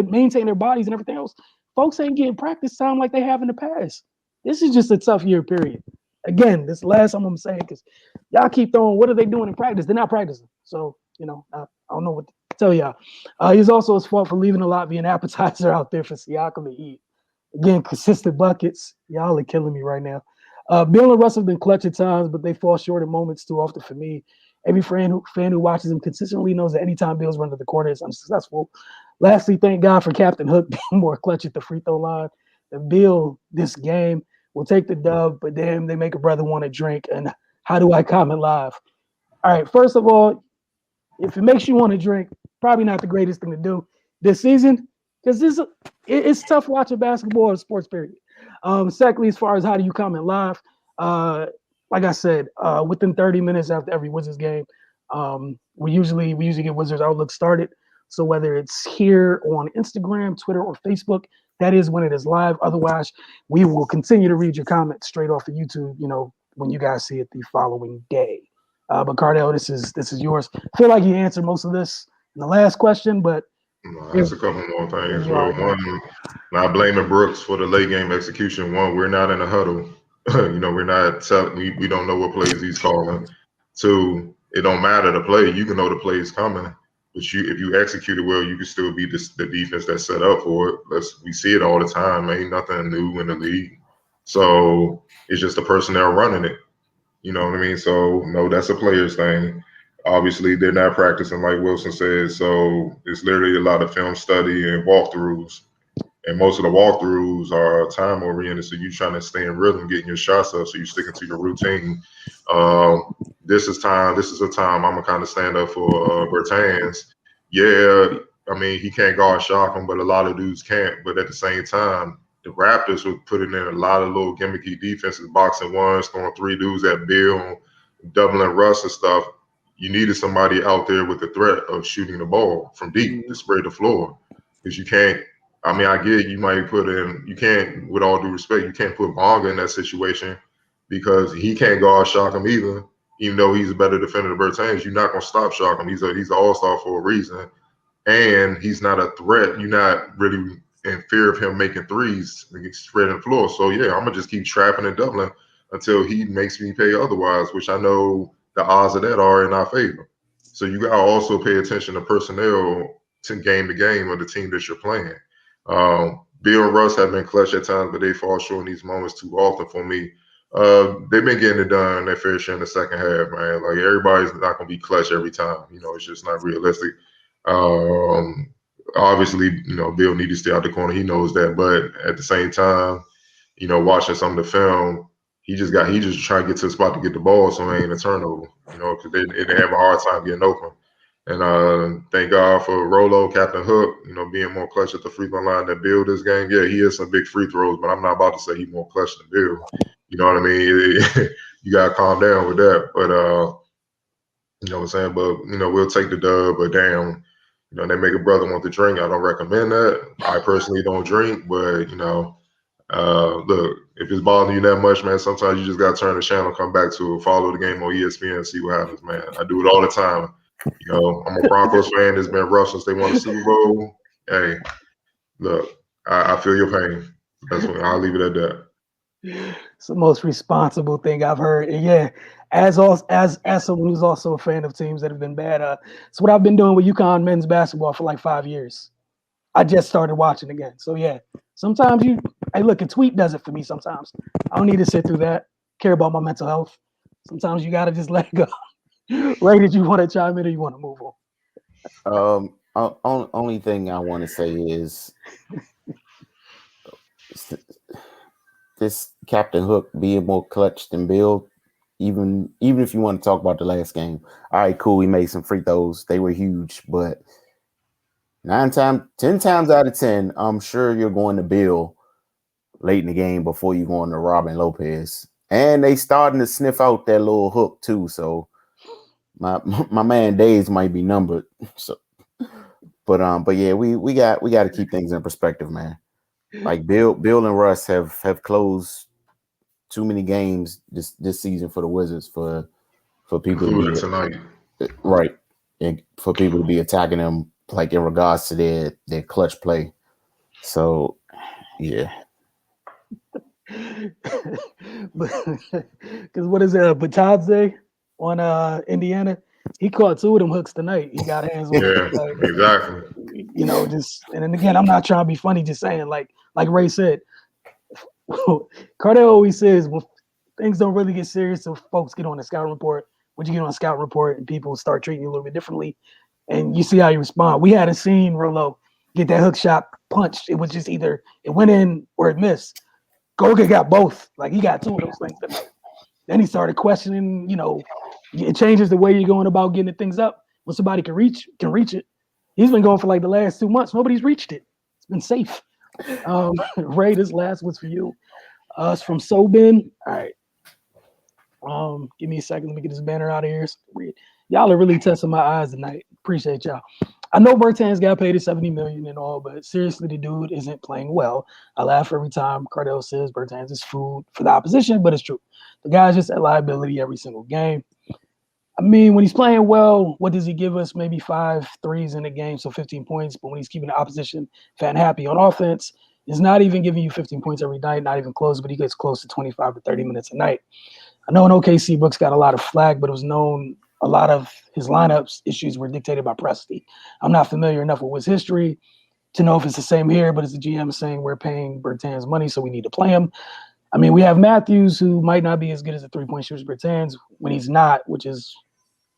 maintain their bodies and everything else. Folks ain't getting practice time like they have in the past. This is just a tough year, period. Again, this last I'm gonna say, because y'all keep throwing, what are they doing in practice? They're not practicing. So, I don't know what to tell y'all. He's also his fault for leaving a lot being appetizer out there for Siakam to eat. Again, consistent buckets. Y'all are killing me right now. Bill and Russ have been clutch at times, but they fall short in moments too often for me. Every fan who watches him consistently knows that anytime Bill's run to the corner is unsuccessful. Lastly, thank God for Captain Hook being more clutch at the free throw line. The Bill this game will take the dub, but damn, they make a brother want to drink. And how do I comment live? All right, first of all, if it makes you want to drink, probably not the greatest thing to do this season, because it's tough watching basketball or sports period. Secondly, as far as how do you comment live, like I said, within 30 minutes after every Wizards game, we usually get Wizards Outlook started. So whether it's here on Instagram, Twitter, or Facebook, that is when it is live. Otherwise, we will continue to read your comments straight off of YouTube. When you guys see it the following day. But Cardell, this is yours. I feel like you answered most of this in the last question, but That's a couple more things. you Well, already know. one, not blaming Brooks for the late game execution. One, we're not in a huddle. We're not telling. We don't know what plays he's calling. Two, it don't matter the play. You can know the play is coming, but if you execute it well, you can still be the defense that's set up for it. We see it all the time. Ain't nothing new in the league. So it's just the personnel running it. You know what I mean? So no, that's a player's thing. Obviously, they're not practicing like Wilson said. So it's literally a lot of film study and walkthroughs. And most of the walkthroughs are time oriented. So you're trying to stay in rhythm, getting your shots up. So you're sticking to your routine. This is a time I'm gonna kind of stand up for Bertans. Yeah, I mean he can't guard Shotgun, but a lot of dudes can't. But at the same time, the Raptors were putting in a lot of little gimmicky defenses, boxing ones, throwing three dudes at Bill, doubling Russ and stuff. You needed somebody out there with the threat of shooting the ball from deep to spread the floor. Because you can't, I mean, I get you might you can't, with all due respect, you can't put Bonga in that situation because he can't guard Shotgun either. Even though he's a better defender than Bertans, you're not going to stop Shotgun. He's an all-star for a reason. And he's not a threat. You're not really in fear of him making threes and spreading the floor. So, yeah, I'm going to just keep trapping and doubling until he makes me pay otherwise, which I know the odds of that are in our favor. So you got to also pay attention to personnel to game of the team that you're playing. Bill and Russ have been clutch at times, but they fall short in these moments too often for me. They've been getting it done their fair share in the second half, man. Like everybody's not going to be clutch every time. It's just not realistic. Obviously, Bill needs to stay out the corner. He knows that, but at the same time, watching some of the film, he just trying to get to the spot to get the ball, so it ain't a turnover. Because they have a hard time getting open. And thank God for Rolo, Captain Hook, being more clutch at the free throw line than Bill this game. Yeah, he has some big free throws, but I'm not about to say he's more clutch than Bill. You know what I mean? You gotta calm down with that. But you know what I'm saying? But we'll take the dub, but damn, they make a brother want to drink. I don't recommend that. I personally don't drink, but look, if it's bothering you that much, man, sometimes you just gotta turn the channel, come back to it, follow the game on ESPN, and see what happens, man. I do it all the time. I'm a Broncos fan. It's been rough since they won the Super Bowl. Hey, look, I feel your pain. That's what I'll leave it at that. It's the most responsible thing I've heard. And yeah, as someone who's also a fan of teams that have been bad, it's what I've been doing with UConn men's basketball for like 5 years. I just started watching again. So yeah, sometimes a tweet does it for me sometimes. I don't need to sit through that. Care about my mental health. Sometimes you gotta just let it go. Ray, did you want to chime in or you want to move on? Only thing I want to say is this Captain Hook being more clutch than Bill. Even if you want to talk about the last game, all right, cool. He made some free throws; they were huge. But 10 times out of 10, I'm sure you're going to Bill late in the game before you going to Robin Lopez, and they starting to sniff out that little hook too. So. My man days might be numbered. So, but yeah, we got to keep things in perspective, man. Like Bill and Russ have closed too many games this season for the Wizards for people to be tonight, right, and for people to be attacking them like in regards to their clutch play. So yeah. Because what is it, Batadze on Indiana? He caught 2 of them hooks tonight. He got hands on. Yeah, exactly. And then again, I'm not trying to be funny, just saying, like Ray said, Cardell always says, well, things don't really get serious if folks get on the scout report. When you get on a scout report and people start treating you a little bit differently, and you see how you respond. We hadn't seen Rolo get that hook shot punched. It was just either it went in or it missed. Goga got both. Like he got 2 of those things tonight. Then he started questioning, it changes the way you're going about getting things up. When somebody can reach it. He's been going for like the last 2 months. Nobody's reached it. It's been safe. Ray, this last was for you. It's from Sobin. All right. Give me a second. Let me get this banner out of here. Y'all are really testing my eyes tonight. Appreciate y'all. I know Bertans got paid $70 million and all, but seriously, the dude isn't playing well. I laugh every time Cardell says Bertans is food for the opposition, but it's true. The guy's just a liability every single game. I mean, when he's playing well, what does he give us? Maybe 5 threes in a game, so 15 points. But when he's keeping the opposition fat and happy on offense, he's not even giving you 15 points every night, not even close, but he gets close to 25 to 30 minutes a night. I know in OKC, Brooks got a lot of flack, but it was known a lot of his lineups issues were dictated by Presti. I'm not familiar enough with his history to know if it's the same here, but it's the GM saying we're paying Bertans money, so we need to play him. I mean, we have Matthews, who might not be as good as a three-point shooter as Bertans when he's not, which is,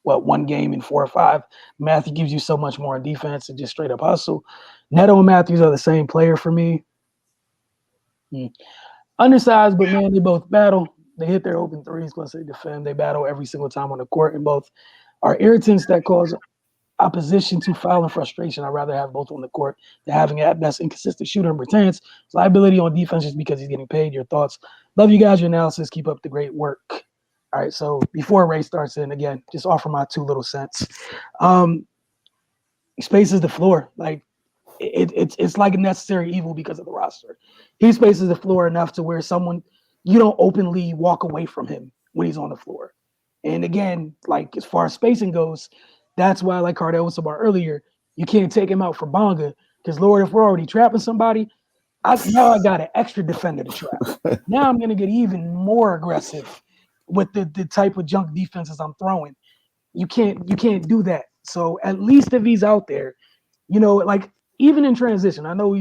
one game in 4 or 5. Matthew gives you so much more on defense and just straight-up hustle. Neto and Matthews are the same player for me. Undersized, but, man, they both battle. They hit their open threes, plus they defend. They battle every single time on the court, and both are irritants that cause opposition to foul and frustration. I'd rather have both on the court than having at best inconsistent shooter and Bertans. Liability on defense just because he's getting paid. Your thoughts? Love you guys, your analysis. Keep up the great work. All right, so before Ray starts in, again, just offer my 2 little cents. He spaces the floor. Like, it's like a necessary evil because of the roster. He spaces the floor enough to where you don't openly walk away from him when he's on the floor. And again, like as far as spacing goes, that's why, like Cardell was about earlier, you can't take him out for Bonga because, Lord, if we're already trapping somebody, now I got an extra defender to trap. Now I'm going to get even more aggressive with the type of junk defenses I'm throwing. You can't do that. So at least if he's out there, like even in transition, I know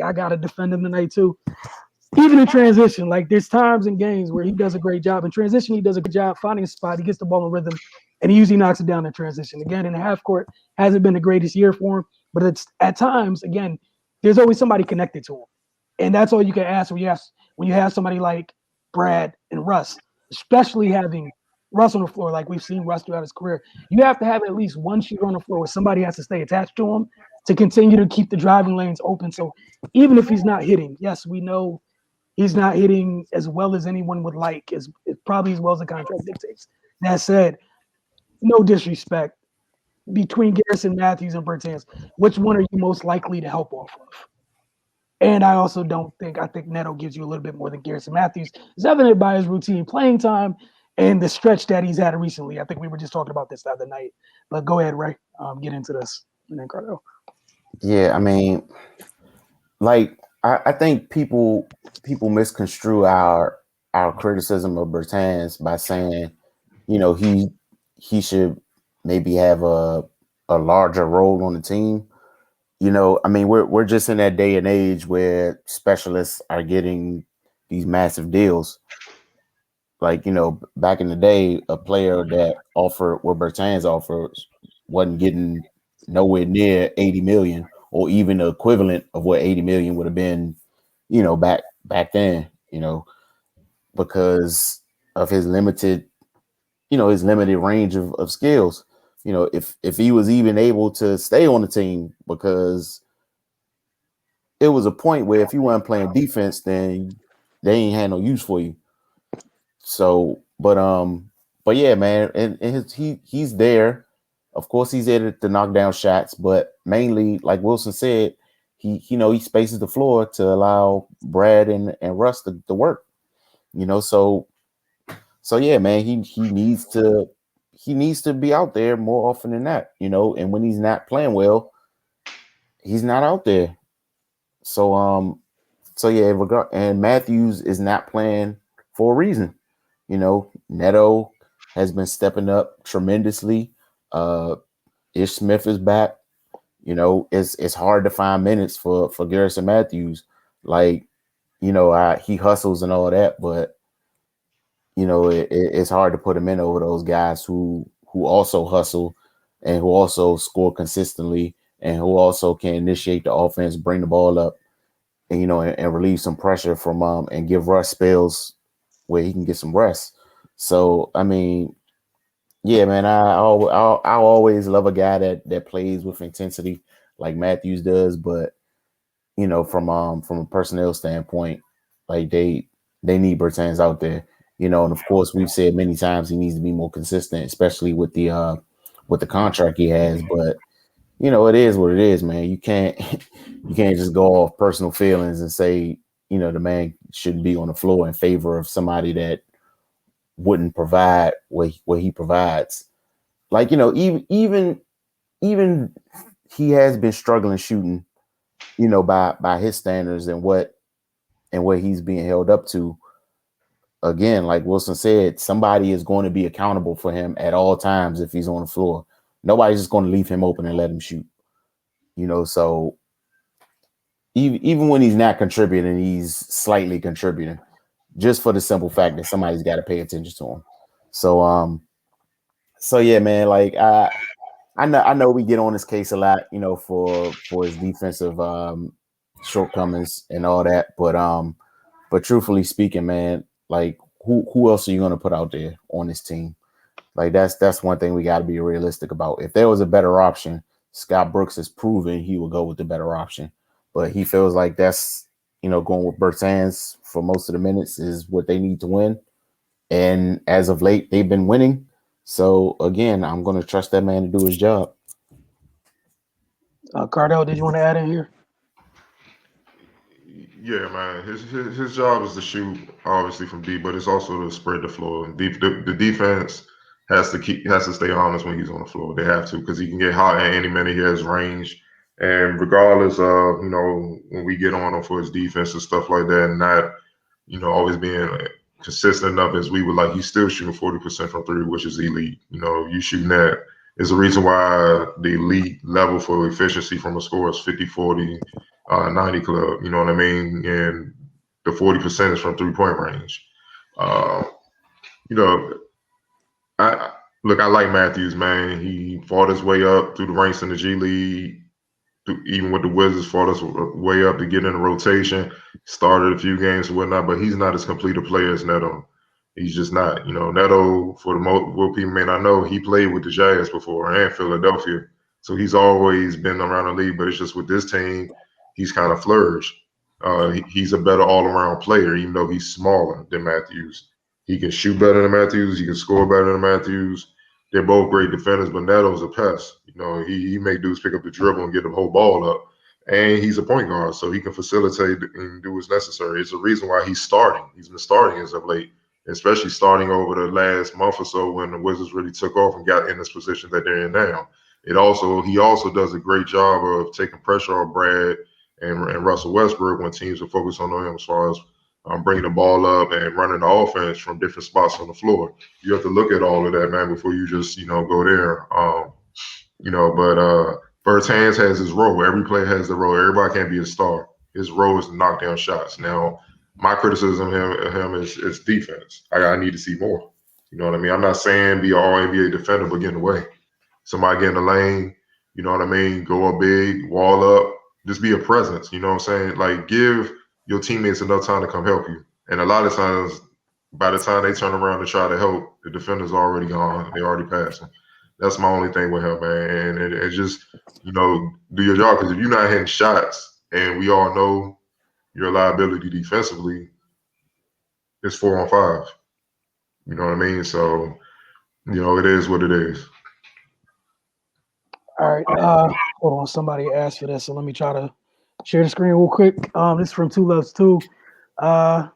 I got to defend him tonight too. Even in transition, like there's times in games where he does a great job. In transition, he does a good job finding a spot. He gets the ball in rhythm, and he usually knocks it down in transition. Again, in the half court, hasn't been the greatest year for him, but it's at times, again, there's always somebody connected to him. And that's all you can ask when you have somebody like Brad and Russ, especially having Russ on the floor like we've seen Russ throughout his career. You have to have at least one shooter on the floor where somebody has to stay attached to him to continue to keep the driving lanes open. So even if he's not hitting, yes, we know he's not hitting as well as anyone would like, probably as well as the contract dictates. That said, no disrespect. Between Garrison Matthews and Bertans, which one are you most likely to help off of? And I also I think Neto gives you a little bit more than Garrison Matthews. It's evident by his routine playing time and the stretch that he's had recently. I think we were just talking about this the other night. But go ahead, Ray. Get into this. And then Cardo. Yeah, I mean, like I think people misconstrue our criticism of Bertans by saying, he should maybe have a larger role on the team. I mean, we're just in that day and age where specialists are getting these massive deals. Like, back in the day, a player that offered what Bertans offers wasn't getting nowhere near 80 million or even the equivalent of what 80 million would have been, back then, because of his limited range of skills. If he was even able to stay on the team, because it was a point where if you weren't playing defense, then they ain't had no use for you. So, but yeah, man, and he's there. Of course, he's there to knock down shots, but mainly, like Wilson said, he spaces the floor to allow Brad and Russ to work. So yeah, man, he needs to be out there more often than that. And when he's not playing well, he's not out there. So yeah, and Matthews is not playing for a reason. Neto has been stepping up tremendously. Ish Smith is back. It's hard to find minutes for Garrison Matthews. Like, he hustles and all that, but it's hard to put him in over those guys who also hustle and who also score consistently and who also can initiate the offense, bring the ball up, and and relieve some pressure from and give Russ spells where he can get some rest. So I mean, yeah, man, I always love a guy that plays with intensity like Matthews does, but from a personnel standpoint, like they need Bertans out there, and of course we've said many times he needs to be more consistent, especially with the contract he has. But it is what it is, man. You can't just go off personal feelings and say the man shouldn't be on the floor in favor of somebody that wouldn't provide what he provides. Like even he has been struggling shooting, by his standards and what he's being held up to. Again, like Wilson said, somebody is going to be accountable for him at all times if he's on the floor. Nobody's just going to leave him open and let him shoot. So even when he's not contributing, he's slightly contributing, just for the simple fact that somebody's got to pay attention to him. So yeah, man, like I know we get on this case a lot, for his defensive shortcomings and all that, but truthfully speaking, man, like who else are you going to put out there on this team? Like that's one thing we got to be realistic about. If there was a better option, Scott Brooks has proven he will go with the better option, but he feels like that's going with Bertans for most of the minutes is what they need to win, and as of late they've been winning. So again, I'm going to trust that man to do his job. Cardell, did you want to add in here? Yeah, man. His job is to shoot, obviously from deep, but it's also to spread the floor. The defense has to stay honest when he's on the floor. They have to, because he can get hot at any minute. He has range, and regardless of when we get on him for his defense and stuff like that, and not always being consistent enough as we would like, he's still shooting 40% from three, which is elite. You shooting that is the reason why the elite level for efficiency from a score is 50, 40. 90 club, you know what I mean? And the 40% is from 3-point range. You know, I look, I like Matthews, man. He fought his way up through the ranks in the G League, even with the Wizards, fought his way up to get in the rotation, started a few games and whatnot, but he's not as complete a player as Neto. He's just not. Neto, for the most, what people may not know, he played with the Jazz before and Philadelphia. So he's always been around the league, but it's just with this team, he's kind of flourished. He's a better all-around player, even though he's smaller than Matthews. He can shoot better than Matthews. He can score better than Matthews. They're both great defenders, but Neto's a pest. He make dudes pick up the dribble and get the whole ball up. And he's a point guard, so he can facilitate and do what's necessary. It's a reason why he's starting. He's been starting as of late, especially starting over the last month or so when the Wizards really took off and got in this position that they're in now. He also does a great job of taking pressure off Brad and Russell Westbrook when teams are focused on him as far as bringing the ball up and running the offense from different spots on the floor. You have to look at all of that, man, before you just go there. But Bertans has his role. Every player has the role. Everybody can't be a star. His role is to knock down shots. Now, my criticism of him is defense. I need to see more. You know what I mean? I'm not saying be an all-NBA defender, but get in the way. Somebody get in the lane, you know what I mean? Go up big, wall up, just be a presence, you know what I'm saying? Like, give your teammates enough time to come help you. And a lot of times, by the time they turn around to try to help, the defender's already gone. They already passed him. That's my only thing with him, man. And it just, do your job. Because if you're not hitting shots, and we all know your liability defensively, it's 4-on-5. You know what I mean? So, it is what it is. All right. Hold on. Somebody asked for this, so let me try to share the screen real quick. This is from Two Loves 2. I'm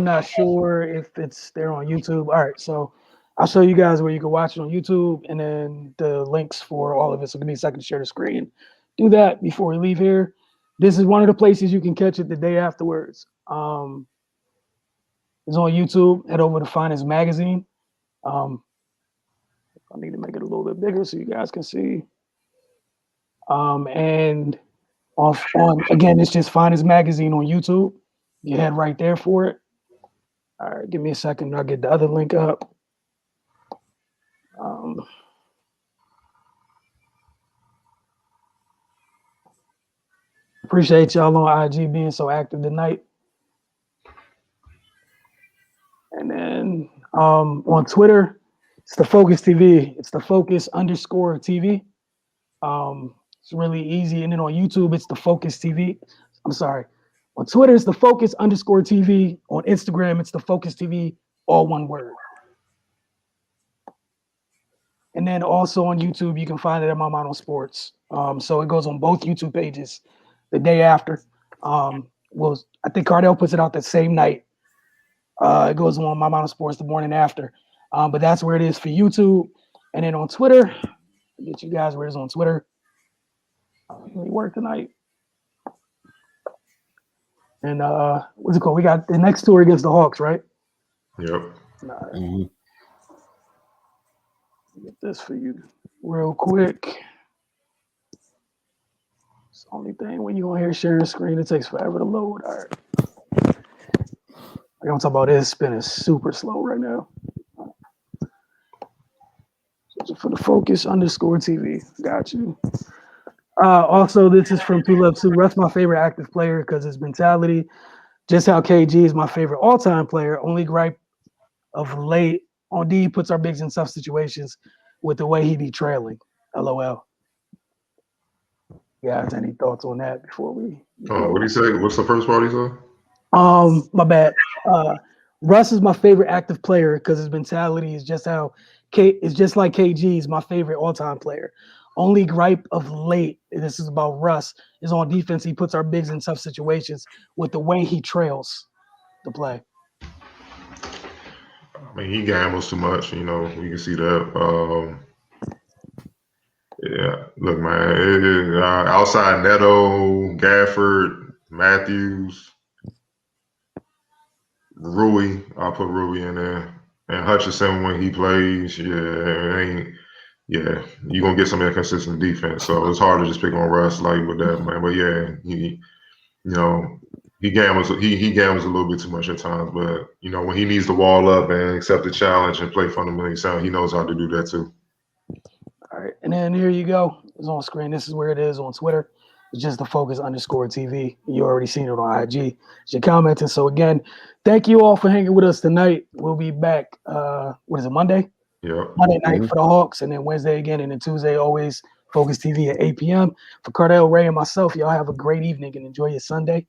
not sure if it's there on YouTube. All right, so I'll show you guys where you can watch it on YouTube, and then the links for all of it. So give me a second to share the screen. Do that before we leave here. This is one of the places you can catch it the day afterwards. It's on YouTube. Head over to Finest Magazine. I need to make it a little bit bigger so you guys can see. And on again, it's just Finest Magazine on YouTube. You head right there for it. All right, give me a second. I'll get the other link up. Appreciate y'all on IG being so active tonight. And then on Twitter, it's the Focus TV. It's the Focus _TV. It's really easy. And then on YouTube, it's the Focus TV. I'm sorry. On Twitter, it's the Focus_TV. On Instagram, it's the Focus TV, all one word. And then also on YouTube, you can find it at My Mind on Sports. So it goes on both YouTube pages the day after. I think Cardell puts it out that same night. It goes on My Mind on Sports the morning after. But that's where it is for YouTube. And then on Twitter, I'll get you guys where it is on Twitter. We work tonight. And what's it called? We got the next tour against the Hawks, right? Yep. All right. Mm-hmm. Get this for you real quick. It's the only thing when you on here sharing screen, it takes forever to load. All right. I'm talking about this spinning super slow right now. So for the Focus_TV. Got you. Also, this is from 2 Love 2. Russ, my favorite active player because his mentality. Just how KG is my favorite all-time player. Only gripe of late on D puts our bigs in tough situations with the way he be trailing. LOL. You guys, any thoughts on that before we? What do you say? What's the first part he said? My bad. Russ is my favorite active player because his mentality is just how is just like KG is my favorite all-time player. Only gripe of late, and this is about Russ, is on defense. He puts our bigs in tough situations with the way he trails the play. I mean, he gambles too much. You can see that. Yeah, look, man. Outside Neto, Gafford, Matthews, Rui. I'll put Rui in there, and Hutchinson when he plays. Yeah, you're gonna get some inconsistent defense. So it's hard to just pick on Russ like with that, man. But yeah, he gambles. He gambles a little bit too much at times. But when he needs to wall up and accept the challenge and play fundamentally sound, he knows how to do that too. All right, and then here you go. It's on screen. This is where it is on Twitter. It's just the Focus_TV. You already seen it on IG. You're commenting. So again, thank you all for hanging with us tonight. We'll be back. What is it, Monday? Yeah. Monday night for the Hawks, and then Wednesday again, and then Tuesday always Focus TV at 8 p.m. For Cardell, Ray, and myself, y'all have a great evening and enjoy your Sunday.